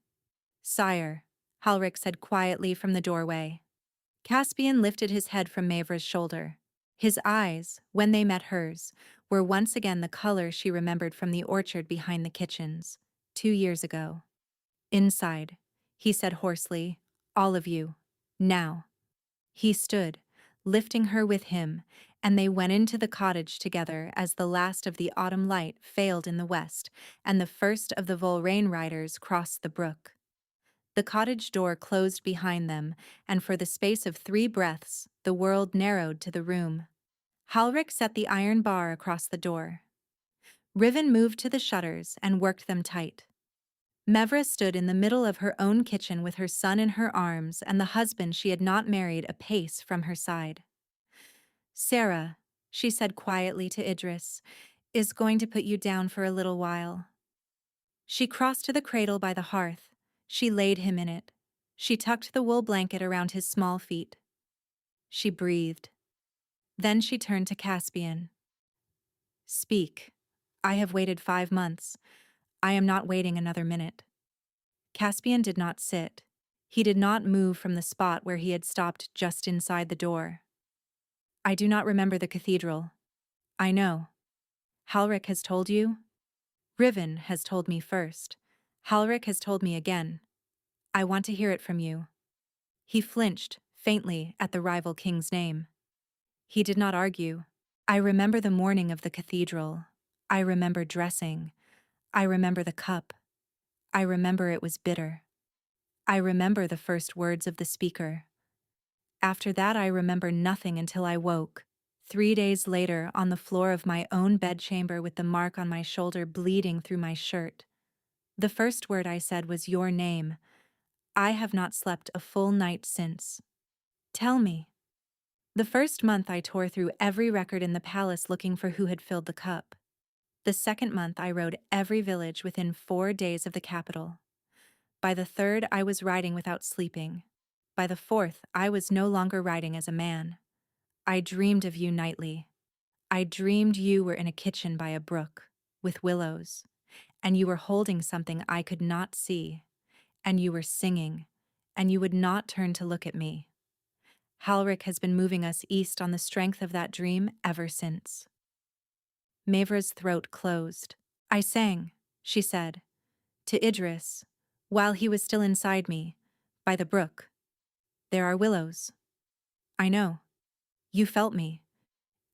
"Sire," Halric said quietly from the doorway. Caspian lifted his head from Mevra's shoulder. His eyes, when they met hers, were once again the color she remembered from the orchard behind the kitchens, 2 years ago. "Inside," he said hoarsely, "all of you, now." He stood, lifting her with him, and they went into the cottage together as the last of the autumn light failed in the west, and the first of the Volraine riders crossed the brook. The cottage door closed behind them, and for the space of 3 breaths, the world narrowed to the room. Halric set the iron bar across the door. Riven moved to the shutters and worked them tight. Mevra stood in the middle of her own kitchen with her son in her arms and the husband she had not married a pace from her side. "Sarah," she said quietly to Idris, "is going to put you down for a little while." She crossed to the cradle by the hearth. She laid him in it. She tucked the wool blanket around his small feet. She breathed. Then she turned to Caspian. "Speak. I have waited 5 months. I am not waiting another minute." Caspian did not sit. He did not move from the spot where he had stopped just inside the door. "I do not remember the cathedral." "I know." "Halric has told you?" "Riven has told me first. Halric has told me again. I want to hear it from you." He flinched, faintly, at the rival king's name. He did not argue. "I remember the morning of the cathedral. I remember dressing. I remember the cup. I remember it was bitter. I remember the first words of the speaker. After that I remember nothing until I woke, 3 days later on the floor of my own bedchamber with the mark on my shoulder bleeding through my shirt. The first word I said was your name. I have not slept a full night since. Tell me. The first month I tore through every record in the palace looking for who had filled the cup. The second month I rode every village within 4 days of the capital. By the third I was riding without sleeping. By the fourth I was no longer riding as a man. I dreamed of you nightly. I dreamed you were in a kitchen by a brook, with willows, and you were holding something I could not see, and you were singing, and you would not turn to look at me. Halric has been moving us east on the strength of that dream ever since. Mavra's throat closed. I sang, she said, to Idris, while he was still inside me, by the brook. There are willows. I know. You felt me.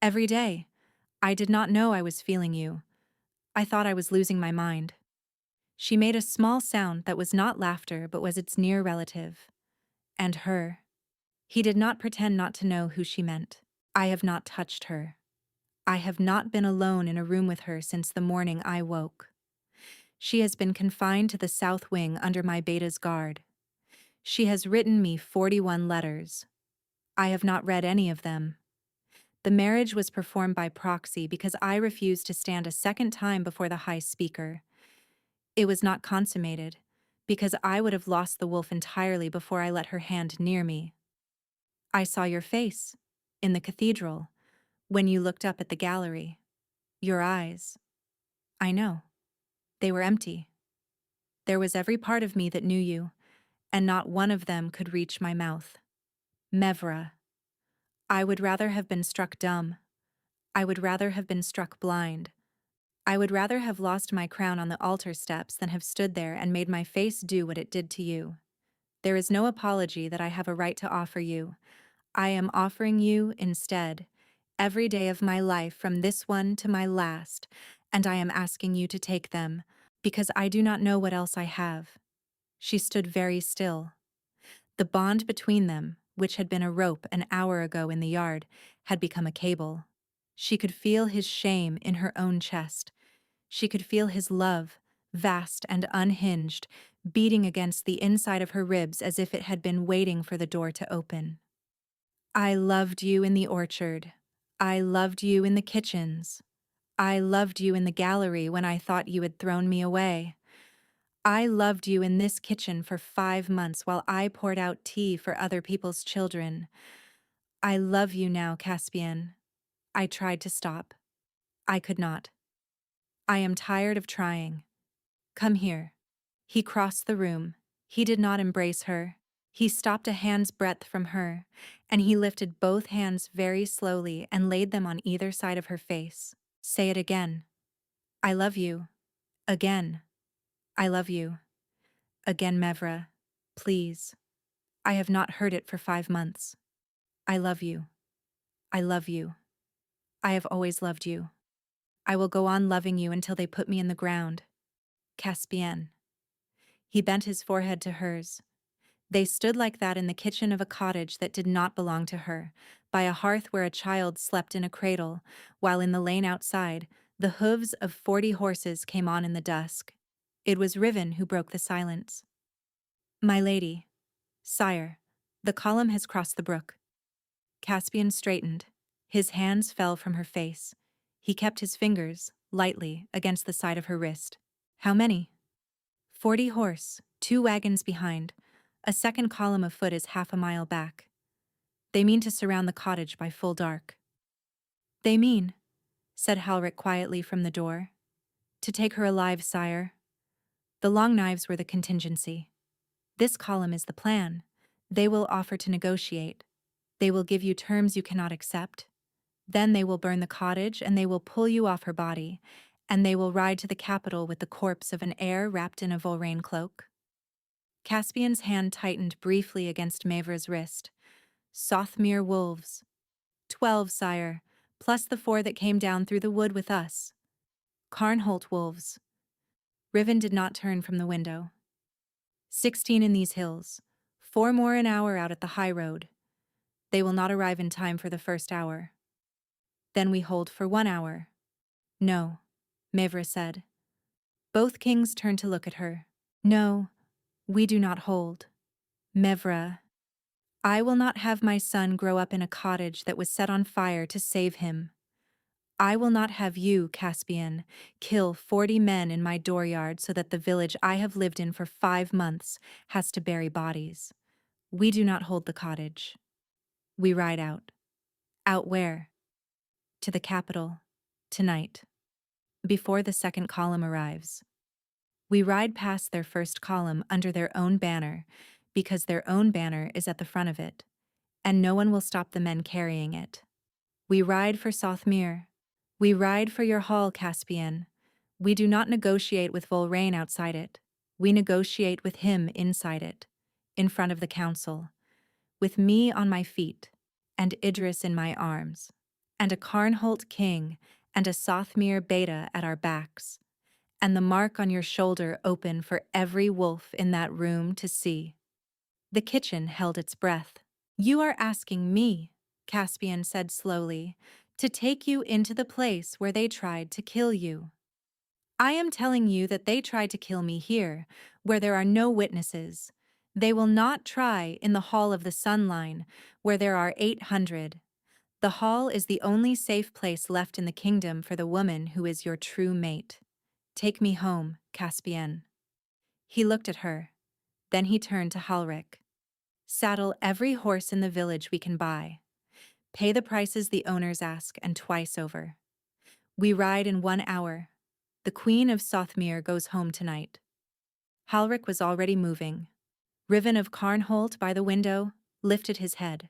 Every day. I did not know I was feeling you. I thought I was losing my mind. She made a small sound that was not laughter but was its near relative. And her. He did not pretend not to know who she meant. I have not touched her. I have not been alone in a room with her since the morning I woke. She has been confined to the south wing under my beta's guard. She has written me 41 letters. I have not read any of them. The marriage was performed by proxy because I refused to stand a second time before the High Speaker. It was not consummated, because I would have lost the wolf entirely before I let her hand near me. I saw your face, in the cathedral, when you looked up at the gallery. Your eyes. I know. They were empty. There was every part of me that knew you, and not one of them could reach my mouth. Mevra. I would rather have been struck dumb. I would rather have been struck blind. I would rather have lost my crown on the altar steps than have stood there and made my face do what it did to you. There is no apology that I have a right to offer you. I am offering you, instead, every day of my life from this one to my last, and I am asking you to take them, because I do not know what else I have. She stood very still. The bond between them, which had been a rope an hour ago in the yard, had become a cable. She could feel his shame in her own chest. She could feel his love, vast and unhinged, beating against the inside of her ribs as if it had been waiting for the door to open. I loved you in the orchard. I loved you in the kitchens. I loved you in the gallery when I thought you had thrown me away. I loved you in this kitchen for 5 months while I poured out tea for other people's children. I love you now, Caspian. I tried to stop. I could not. I am tired of trying. Come here. He crossed the room. He did not embrace her. He stopped a hand's breadth from her, and he lifted both hands very slowly and laid them on either side of her face. Say it again. I love you. Again. I love you. Again, Mevra. Please. I have not heard it for 5 months. I love you. I love you. I have always loved you. I will go on loving you until they put me in the ground. Caspian. He bent his forehead to hers. They stood like that in the kitchen of a cottage that did not belong to her, by a hearth where a child slept in a cradle, while in the lane outside, the hooves of 40 horses came on in the dusk. It was Riven who broke the silence. My lady. Sire. The column has crossed the brook. Caspian straightened. His hands fell from her face. He kept his fingers, lightly, against the side of her wrist. How many? 40 horse, 2 wagons behind. A second column of foot is half a mile back. They mean to surround the cottage by full dark. They mean, said Halric quietly from the door, to take her alive, sire. The long knives were the contingency. This column is the plan. They will offer to negotiate. They will give you terms you cannot accept. Then they will burn the cottage and they will pull you off her body, and they will ride to the capital with the corpse of an heir wrapped in a Volraine cloak. Caspian's hand tightened briefly against Mavra's wrist. Sothmere wolves. 12, sire, plus the 4 that came down through the wood with us. Carnholt wolves. Riven did not turn from the window. 16 in these hills. 4 more an hour out at the high road. They will not arrive in time for the first hour. Then we hold for 1 hour. No, Mavra said. Both kings turned to look at her. No, we do not hold. Mevra, I will not have my son grow up in a cottage that was set on fire to save him. I will not have you, Caspian, kill 40 men in my dooryard so that the village I have lived in for 5 months has to bury bodies. We do not hold the cottage. We ride out. Out where? To the capital. Tonight. Before the second column arrives. We ride past their first column under their own banner, because their own banner is at the front of it, and no one will stop the men carrying it. We ride for Sothmere. We ride for your hall, Caspian. We do not negotiate with Volraine outside it. We negotiate with him inside it, in front of the council, with me on my feet, and Idris in my arms, and a Carnholt king and a Sothmere beta at our backs, and the mark on your shoulder open for every wolf in that room to see. The kitchen held its breath. You are asking me, Caspian said slowly, to take you into the place where they tried to kill you. I am telling you that they tried to kill me here, where there are no witnesses. They will not try in the Hall of the Sunline, where there are 800. The hall is the only safe place left in the kingdom for the woman who is your true mate. Take me home, Caspian. He looked at her. Then he turned to Halric. Saddle every horse in the village we can buy. Pay the prices the owners ask and twice over. We ride in 1 hour. The Queen of Sothmere goes home tonight. Halric was already moving. Riven of Carnholt by the window lifted his head.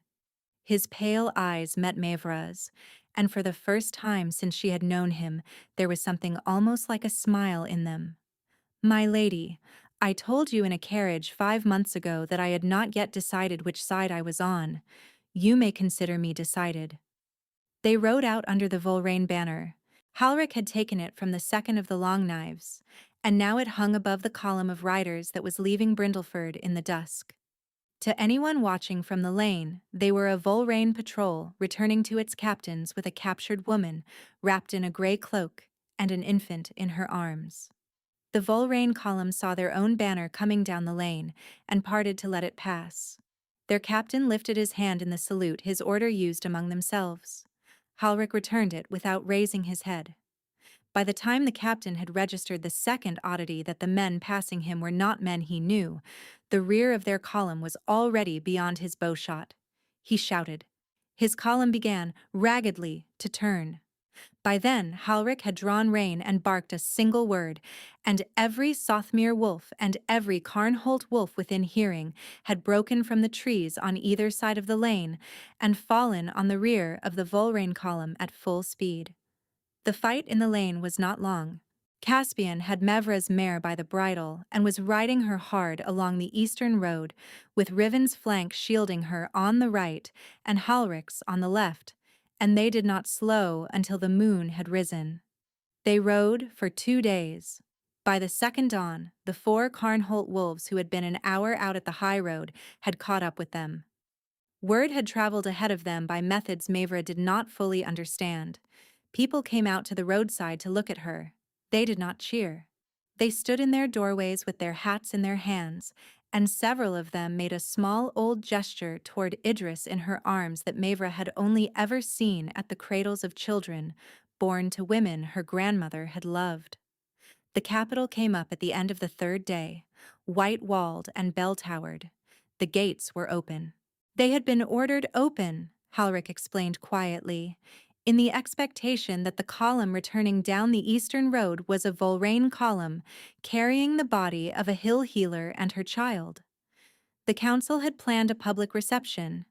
His pale eyes met Mevra's, and for the first time since she had known him, there was something almost like a smile in them. My lady, I told you in a carriage 5 months ago that I had not yet decided which side I was on. You may consider me decided. They rode out under the Volraine banner. Halric had taken it from the second of the long knives, and now it hung above the column of riders that was leaving Brindleford in the dusk. To anyone watching from the lane, they were a Volraine patrol returning to its captains with a captured woman wrapped in a grey cloak and an infant in her arms. The Volraine column saw their own banner coming down the lane and parted to let it pass. Their captain lifted his hand in the salute his order used among themselves. Halric returned it without raising his head. By the time the captain had registered the second oddity that the men passing him were not men he knew, the rear of their column was already beyond his bowshot. He shouted. His column began, raggedly, to turn. By then, Halric had drawn rein and barked a single word, and every Sothmere wolf and every Carnholt wolf within hearing had broken from the trees on either side of the lane and fallen on the rear of the Volraine column at full speed. The fight in the lane was not long. Caspian had Mevra's mare by the bridle and was riding her hard along the eastern road, with Riven's flank shielding her on the right and Halric's on the left, and they did not slow until the moon had risen. They rode for 2 days. By the second dawn, the 4 Carnholt wolves who had been an hour out at the high road had caught up with them. Word had traveled ahead of them by methods Mevra did not fully understand. People came out to the roadside to look at her. They did not cheer. They stood in their doorways with their hats in their hands, and several of them made a small old gesture toward Idris in her arms that Mevra had only ever seen at the cradles of children, born to women her grandmother had loved. The capital came up at the end of the 3rd day, white-walled and bell-towered. The gates were open. They had been ordered open, Halric explained quietly, in the expectation that the column returning down the eastern road was a Volraine column carrying the body of a hill healer and her child. The council had planned a public reception.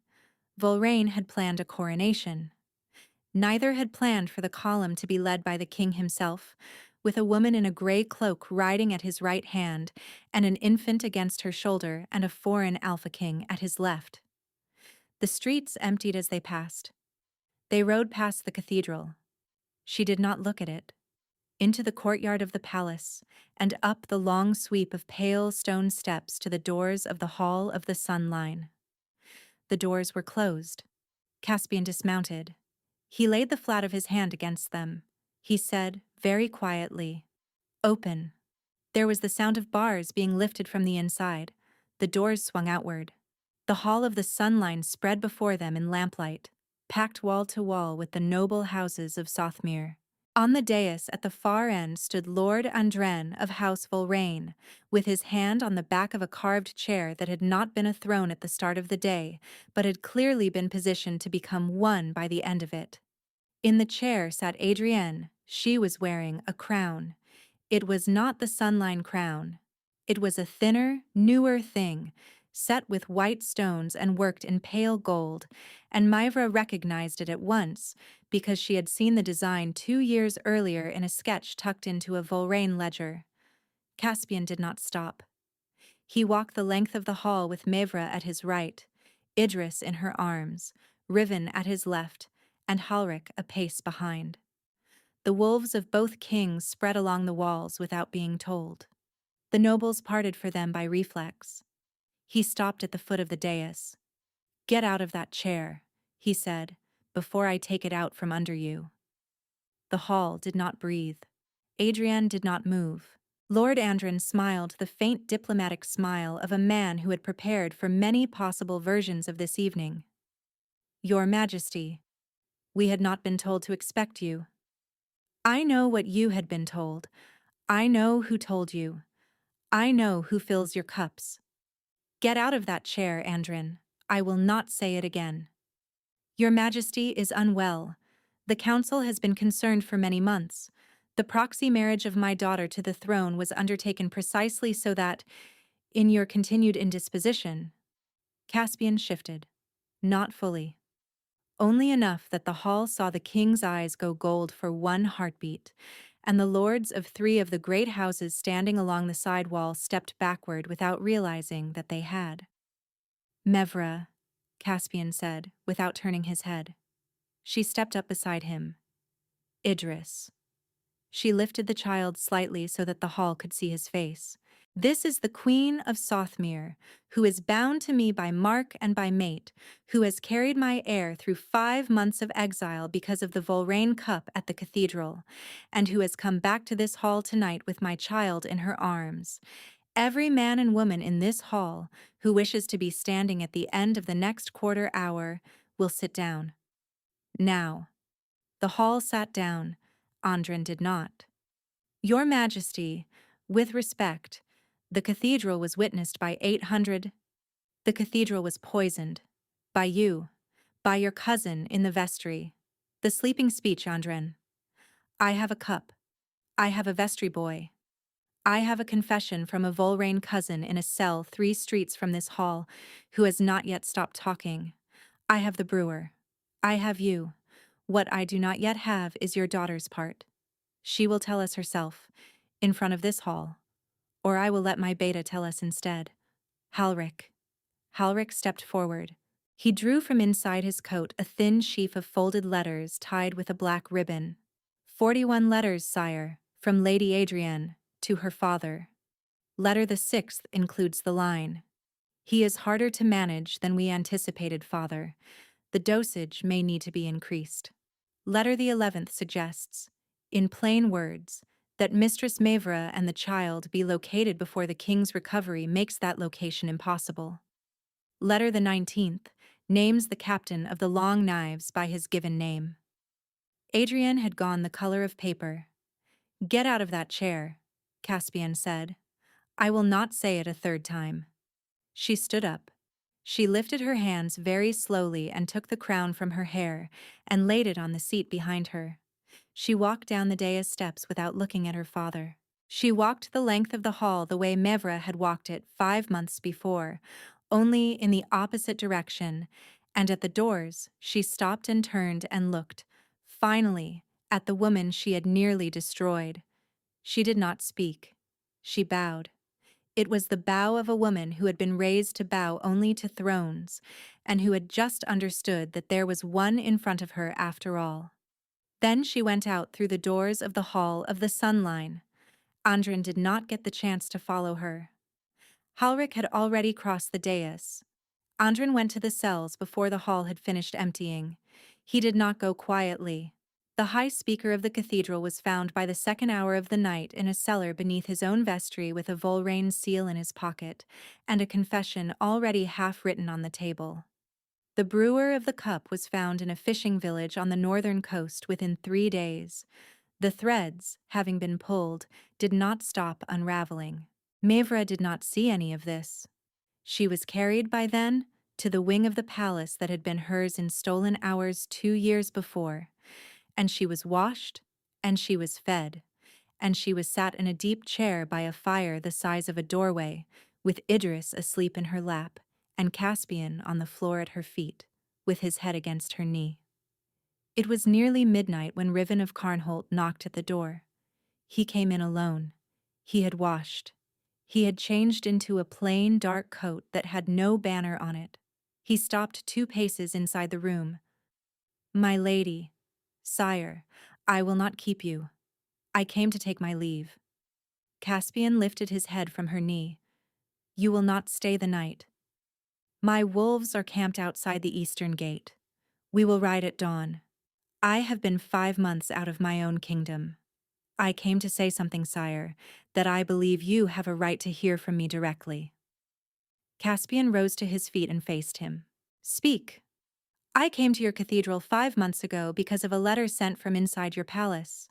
Volraine had planned a coronation. Neither had planned for the column to be led by the king himself, with a woman in a grey cloak riding at his right hand and an infant against her shoulder and a foreign alpha king at his left. The streets emptied as they passed. They rode past the cathedral. She did not look at it. Into the courtyard of the palace, and up the long sweep of pale stone steps to the doors of the Hall of the Sunline. The doors were closed. Caspian dismounted. He laid the flat of his hand against them. He said, very quietly, "Open." There was the sound of bars being lifted from the inside. The doors swung outward. The hall of the Sunline spread before them in lamplight, packed wall to wall with the noble houses of Sothmere. On the dais at the far end stood Lord Andren of House Volraine, with his hand on the back of a carved chair that had not been a throne at the start of the day, but had clearly been positioned to become one by the end of it. In the chair sat Adrienne. She was wearing a crown. It was not the Sunline crown. It was a thinner, newer thing, set with white stones and worked in pale gold, and Myra recognized it at once because she had seen the design 2 years earlier in a sketch tucked into a Volraine ledger. Caspian did not stop. He walked the length of the hall with Mevra at his right, Idris in her arms, Riven at his left, and Halric a pace behind. The wolves of both kings spread along the walls without being told. The nobles parted for them by reflex. He stopped at the foot of the dais. "Get out of that chair," he said, "before I take it out from under you." The hall did not breathe. Adrienne did not move. Lord Andren smiled the faint diplomatic smile of a man who had prepared for many possible versions of this evening. "Your Majesty, we had not been told to expect you." "I know what you had been told. I know who told you. I know who fills your cups. Get out of that chair, Andren. I will not say it again." "Your Majesty is unwell. The council has been concerned for many months. The proxy marriage of my daughter to the throne was undertaken precisely so that, in your continued indisposition..." Caspian shifted. Not fully. Only enough that the hall saw the king's eyes go gold for one heartbeat, and the lords of 3 of the great houses standing along the side wall stepped backward without realizing that they had. "Mevra," Caspian said, without turning his head. She stepped up beside him. "Idris." She lifted the child slightly so that the hall could see his face. "This is the Queen of Sothmere, who is bound to me by mark and by mate, who has carried my heir through 5 months of exile because of the Volraine cup at the cathedral, and who has come back to this hall tonight with my child in her arms. Every man and woman in this hall who wishes to be standing at the end of the next quarter hour will sit down. Now." The hall sat down. Andren did not. "Your Majesty, with respect, the cathedral was witnessed by 800. The cathedral was poisoned. By you. By your cousin in the vestry. The sleeping speech, Andren. I have a cup. I have a vestry boy. I have a confession from a Volraine cousin in a cell 3 streets from this hall who has not yet stopped talking. I have the brewer. I have you. What I do not yet have is your daughter's part. She will tell us herself, in front of this hall, or I will let my beta tell us instead. Halric." Halric stepped forward. He drew from inside his coat a thin sheaf of folded letters tied with a black ribbon. 41 letters, sire, from Lady Adrienne, to her father. Letter the 6th includes the line, "He is harder to manage than we anticipated, father. The dosage may need to be increased." Letter the 11th suggests, in plain words, that Mistress Mevra and the child be located before the king's recovery makes that location impossible. Letter the 19th names the captain of the Long Knives by his given name. Adrienne had gone the color of paper. "Get out of that chair," Caspian said. "I will not say it a 3rd time." She stood up. She lifted her hands very slowly and took the crown from her hair and laid it on the seat behind her. She walked down the dais steps without looking at her father. She walked the length of the hall the way Mevra had walked it 5 months before, only in the opposite direction, and at the doors she stopped and turned and looked, finally, at the woman she had nearly destroyed. She did not speak. She bowed. It was the bow of a woman who had been raised to bow only to thrones, and who had just understood that there was one in front of her after all. Then she went out through the doors of the hall of the Sunline. Andren did not get the chance to follow her. Halric had already crossed the dais. Andren went to the cells before the hall had finished emptying. He did not go quietly. The high speaker of the cathedral was found by the second hour of the night in a cellar beneath his own vestry with a Volraine seal in his pocket, and a confession already half written on the table. The brewer of the cup was found in a fishing village on the northern coast within 3 days. The threads, having been pulled, did not stop unraveling. Mavra did not see any of this. She was carried by then to the wing of the palace that had been hers in stolen hours 2 years before, and she was washed, and she was fed, and she was sat in a deep chair by a fire the size of a doorway, with Idris asleep in her lap, and Caspian on the floor at her feet, with his head against her knee. It was nearly midnight when Riven of Carnholt knocked at the door. He came in alone. He had washed. He had changed into a plain, dark coat that had no banner on it. He stopped 2 paces inside the room. "My lady, sire, I will not keep you. I came to take my leave." Caspian lifted his head from her knee. "You will not stay the night. My wolves are camped outside the eastern gate. We will ride at dawn. I have been 5 months out of my own kingdom. I came to say something, sire, that I believe you have a right to hear from me directly." Caspian rose to his feet and faced him. "Speak. I came to your cathedral 5 months ago because of a letter sent from inside your palace.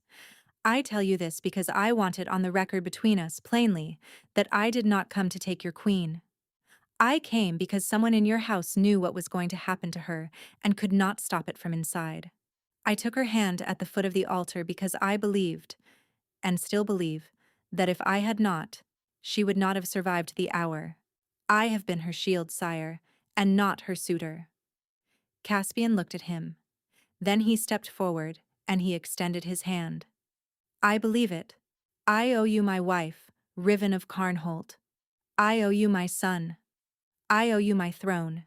I tell you this because I want it on the record between us, plainly, that I did not come to take your queen. I came because someone in your house knew what was going to happen to her and could not stop it from inside. I took her hand at the foot of the altar because I believed, and still believe, that if I had not, she would not have survived the hour. I have been her shield, sire, and not her suitor." Caspian looked at him. Then he stepped forward, and he extended his hand. "I believe it. I owe you my wife, Riven of Carnholt. I owe you my son. I owe you my throne.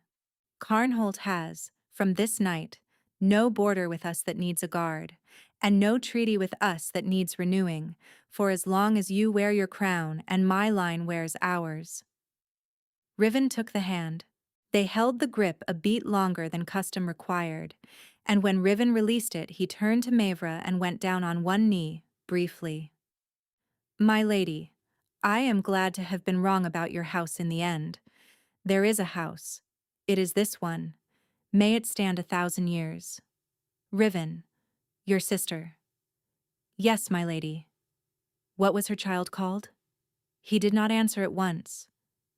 Carnholt has, from this night, no border with us that needs a guard, and no treaty with us that needs renewing, for as long as you wear your crown and my line wears ours." Riven took the hand. They held the grip a beat longer than custom required, and when Riven released it, he turned to Mavra and went down on one knee, briefly. "My lady, I am glad to have been wrong about your house in the end. There is a house. It is this one. May it stand 1,000 years. Riven, your sister." "Yes, my lady." "What was her child called?" He did not answer at once.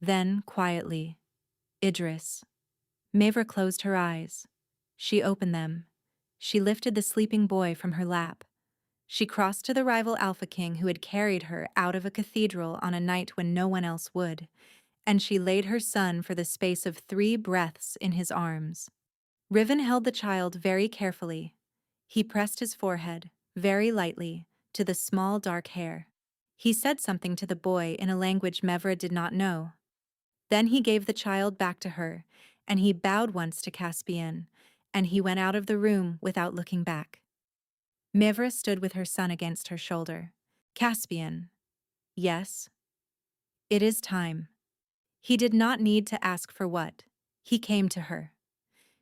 Then, quietly, "Idris." Mavra closed her eyes. She opened them. She lifted the sleeping boy from her lap. She crossed to the rival Alpha King who had carried her out of a cathedral on a night when no one else would, and she laid her son for the space of 3 breaths in his arms. Riven held the child very carefully. He pressed his forehead, very lightly, to the small dark hair. He said something to the boy in a language Mevra did not know. Then he gave the child back to her, and he bowed once to Caspian, and he went out of the room without looking back. Mevra stood with her son against her shoulder. "Caspian." "Yes." "It is time." He did not need to ask for what. He came to her.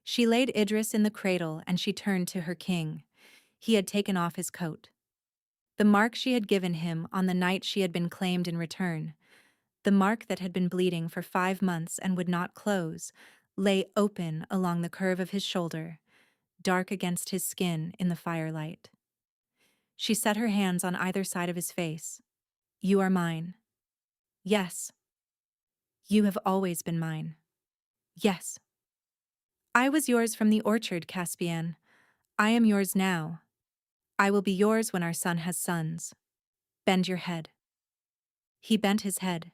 She laid Idris in the cradle and she turned to her king. He had taken off his coat. The mark she had given him on the night she had been claimed in return, the mark that had been bleeding for 5 months and would not close, lay open along the curve of his shoulder, dark against his skin in the firelight. She set her hands on either side of his face. "You are mine." "Yes." "You have always been mine." "Yes." "I was yours from the orchard, Caspian. I am yours now. I will be yours when our son has sons. Bend your head." He bent his head.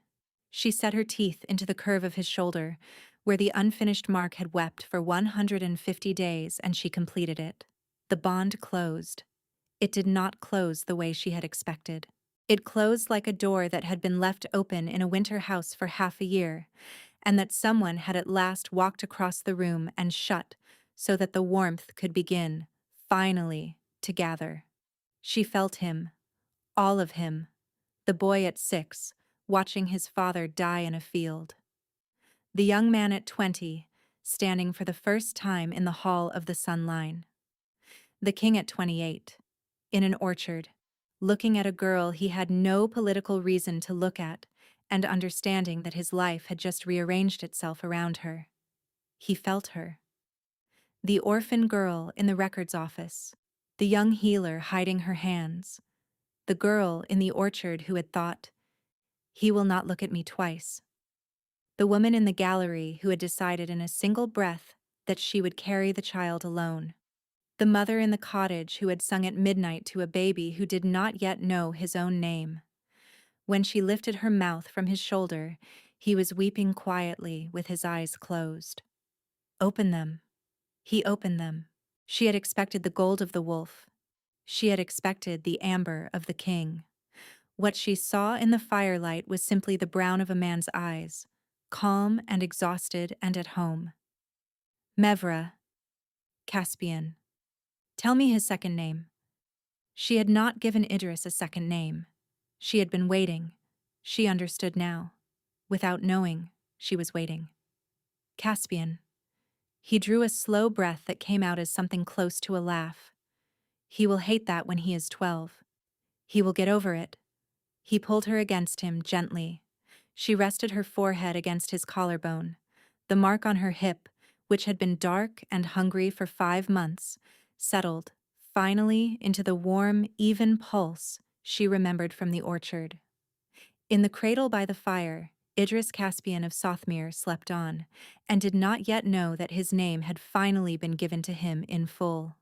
She set her teeth into the curve of his shoulder, where the unfinished mark had wept for 150 days, and she completed it. The bond closed. It did not close the way she had expected. It closed like a door that had been left open in a winter house for half a year, and that someone had at last walked across the room and shut so that the warmth could begin, finally, to gather. She felt him, all of him, the boy at 6, watching his father die in a field. The young man at 20, standing for the first time in the hall of the Sun Line. The king at 28. In an orchard, looking at a girl he had no political reason to look at, and understanding that his life had just rearranged itself around her. He felt her. The orphan girl in the records office, the young healer hiding her hands, the girl in the orchard who had thought, "He will not look at me twice." The woman in the gallery who had decided in a single breath that she would carry the child alone. The mother in the cottage who had sung at midnight to a baby who did not yet know his own name. When she lifted her mouth from his shoulder, he was weeping quietly with his eyes closed. Open them. He opened them. She had expected the gold of the wolf. She had expected the amber of the king. What she saw in the firelight was simply the brown of a man's eyes, calm and exhausted and at home. Mevra. Caspian. Tell me his second name. She had not given Idris a second name. She had been waiting. She understood now. Without knowing, she was waiting. Caspian. He drew a slow breath that came out as something close to a laugh. He will hate that when he is 12. He will get over it. He pulled her against him gently. She rested her forehead against his collarbone. The mark on her hip, which had been dark and hungry for 5 months, settled, finally, into the warm, even pulse she remembered from the orchard. In the cradle by the fire, Idris Caspian of Sothmere slept on, and did not yet know that his name had finally been given to him in full.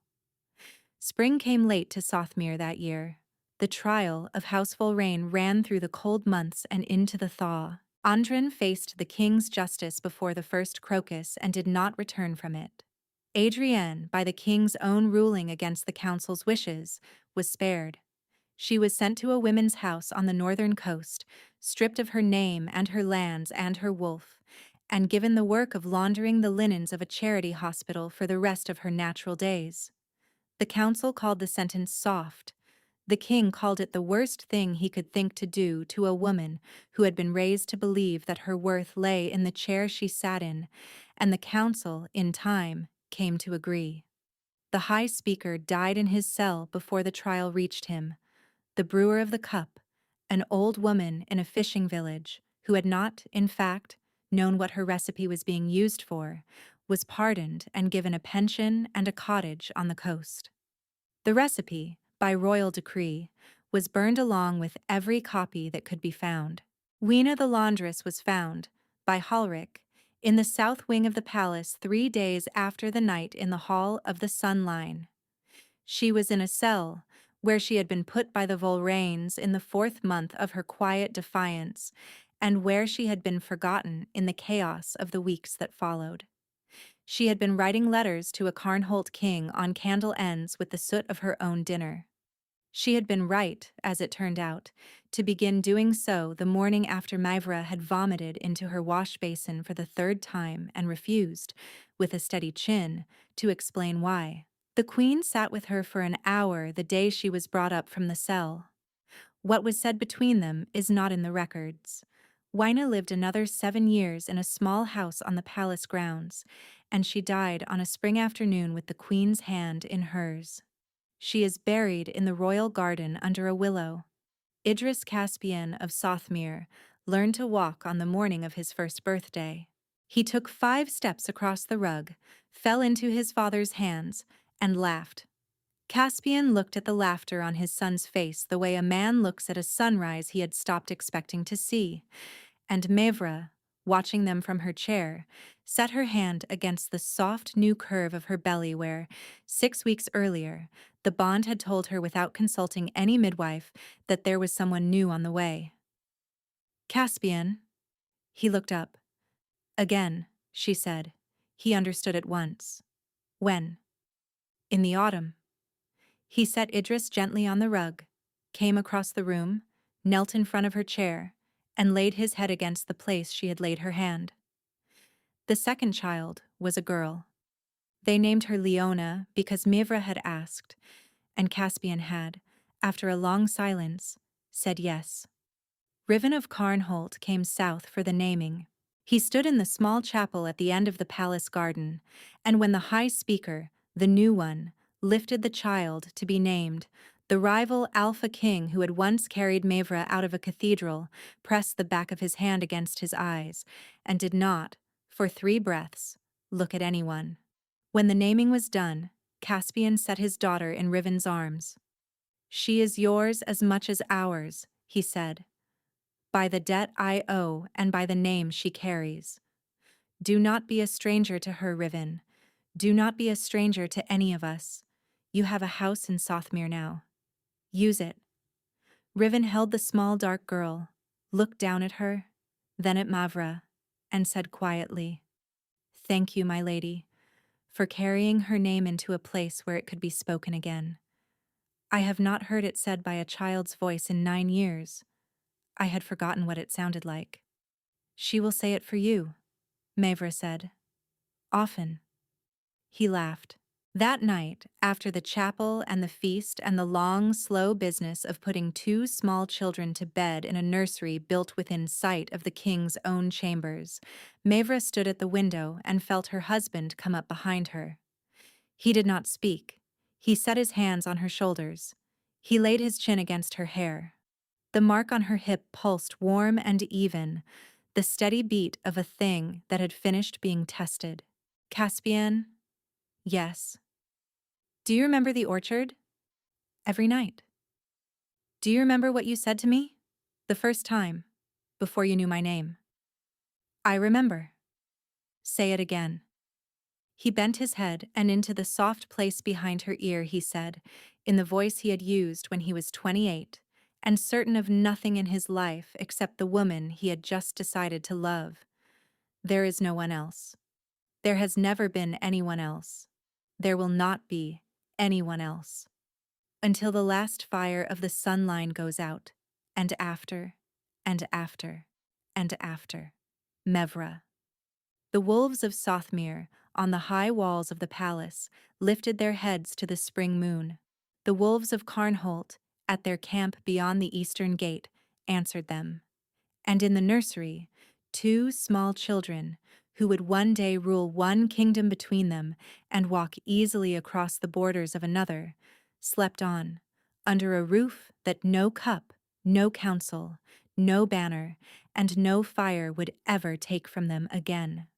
Spring came late to Sothmere that year. The trial of Houseful Rain ran through the cold months and into the thaw. Andrin faced the king's justice before the first crocus and did not return from it. Adrienne, by the king's own ruling against the council's wishes, was spared. She was sent to a women's house on the northern coast, stripped of her name and her lands and her wolf, and given the work of laundering the linens of a charity hospital for the rest of her natural days. The council called the sentence soft. The king called it the worst thing he could think to do to a woman who had been raised to believe that her worth lay in the chair she sat in, and the council, in time, came to agree. The High Speaker died in his cell before the trial reached him. The brewer of the cup, an old woman in a fishing village who had not, in fact, known what her recipe was being used for, was pardoned and given a pension and a cottage on the coast. The recipe, by royal decree, was burned along with every copy that could be found. Weena the laundress was found, by Halric, in the south wing of the palace 3 days after the night in the Hall of the Sun Line. She was in a cell, where she had been put by the Volraines in the 4th month of her quiet defiance, and where she had been forgotten in the chaos of the weeks that followed. She had been writing letters to a Carnholt king on candle ends with the soot of her own dinner. She had been right, as it turned out, to begin doing so the morning after Mivra had vomited into her wash basin for the 3rd time and refused, with a steady chin, to explain why. The queen sat with her for an hour the day she was brought up from the cell. What was said between them is not in the records. Weina lived another 7 years in a small house on the palace grounds, and she died on a spring afternoon with the queen's hand in hers. She is buried in the royal garden under a willow. Idris Caspian of Sothmere learned to walk on the morning of his 1st birthday. He took 5 steps across the rug, fell into his father's hands, and laughed. Caspian looked at the laughter on his son's face the way a man looks at a sunrise he had stopped expecting to see, and Mevra, watching them from her chair, set her hand against the soft new curve of her belly where, 6 weeks earlier, the bond had told her without consulting any midwife that there was someone new on the way. Caspian. He looked up. Again, she said. He understood at once. When? In the autumn. He set Idris gently on the rug, came across the room, knelt in front of her chair, and laid his head against the place she had laid her hand. The second child was a girl. They named her Leona because Mivra had asked, and Caspian had, after a long silence, said yes. Riven of Carnholt came south for the naming. He stood in the small chapel at the end of the palace garden, and when the High Speaker, the new one, lifted the child to be named. The rival Alpha King who had once carried Mavra out of a cathedral pressed the back of his hand against his eyes and did not, for 3 breaths, look at anyone. When the naming was done, Caspian set his daughter in Riven's arms. "She is yours as much as ours," he said, "by the debt I owe and by the name she carries. Do not be a stranger to her, Riven. Do not be a stranger to any of us. You have a house in Sothmere now. Use it." Riven held the small dark girl, looked down at her, then at Mavra, and said quietly, "Thank you, my lady, for carrying her name into a place where it could be spoken again. I have not heard it said by a child's voice in 9 years. I had forgotten what it sounded like." "She will say it for you," Mavra said. "Often." He laughed. That night, after the chapel and the feast and the long, slow business of putting 2 small children to bed in a nursery built within sight of the king's own chambers, Mavra stood at the window and felt her husband come up behind her. He did not speak. He set his hands on her shoulders. He laid his chin against her hair. The mark on her hip pulsed warm and even, the steady beat of a thing that had finished being tested. "Caspian?" "Yes." "Do you remember the orchard?" "Every night." "Do you remember what you said to me? The first time, before you knew my name?" "I remember." "Say it again." He bent his head, and into the soft place behind her ear he said, in the voice he had used when he was 28, and certain of nothing in his life except the woman he had just decided to love, "There is no one else. There has never been anyone else. There will not be anyone else. Until the last fire of the sun line goes out, and after, and after, and after. Mevra." The wolves of Sothmere, on the high walls of the palace, lifted their heads to the spring moon. The wolves of Carnholt, at their camp beyond the eastern gate, answered them. And in the nursery, 2 small children, who would one day rule one kingdom between them and walk easily across the borders of another, slept on, under a roof that no cup, no council, no banner, and no fire would ever take from them again.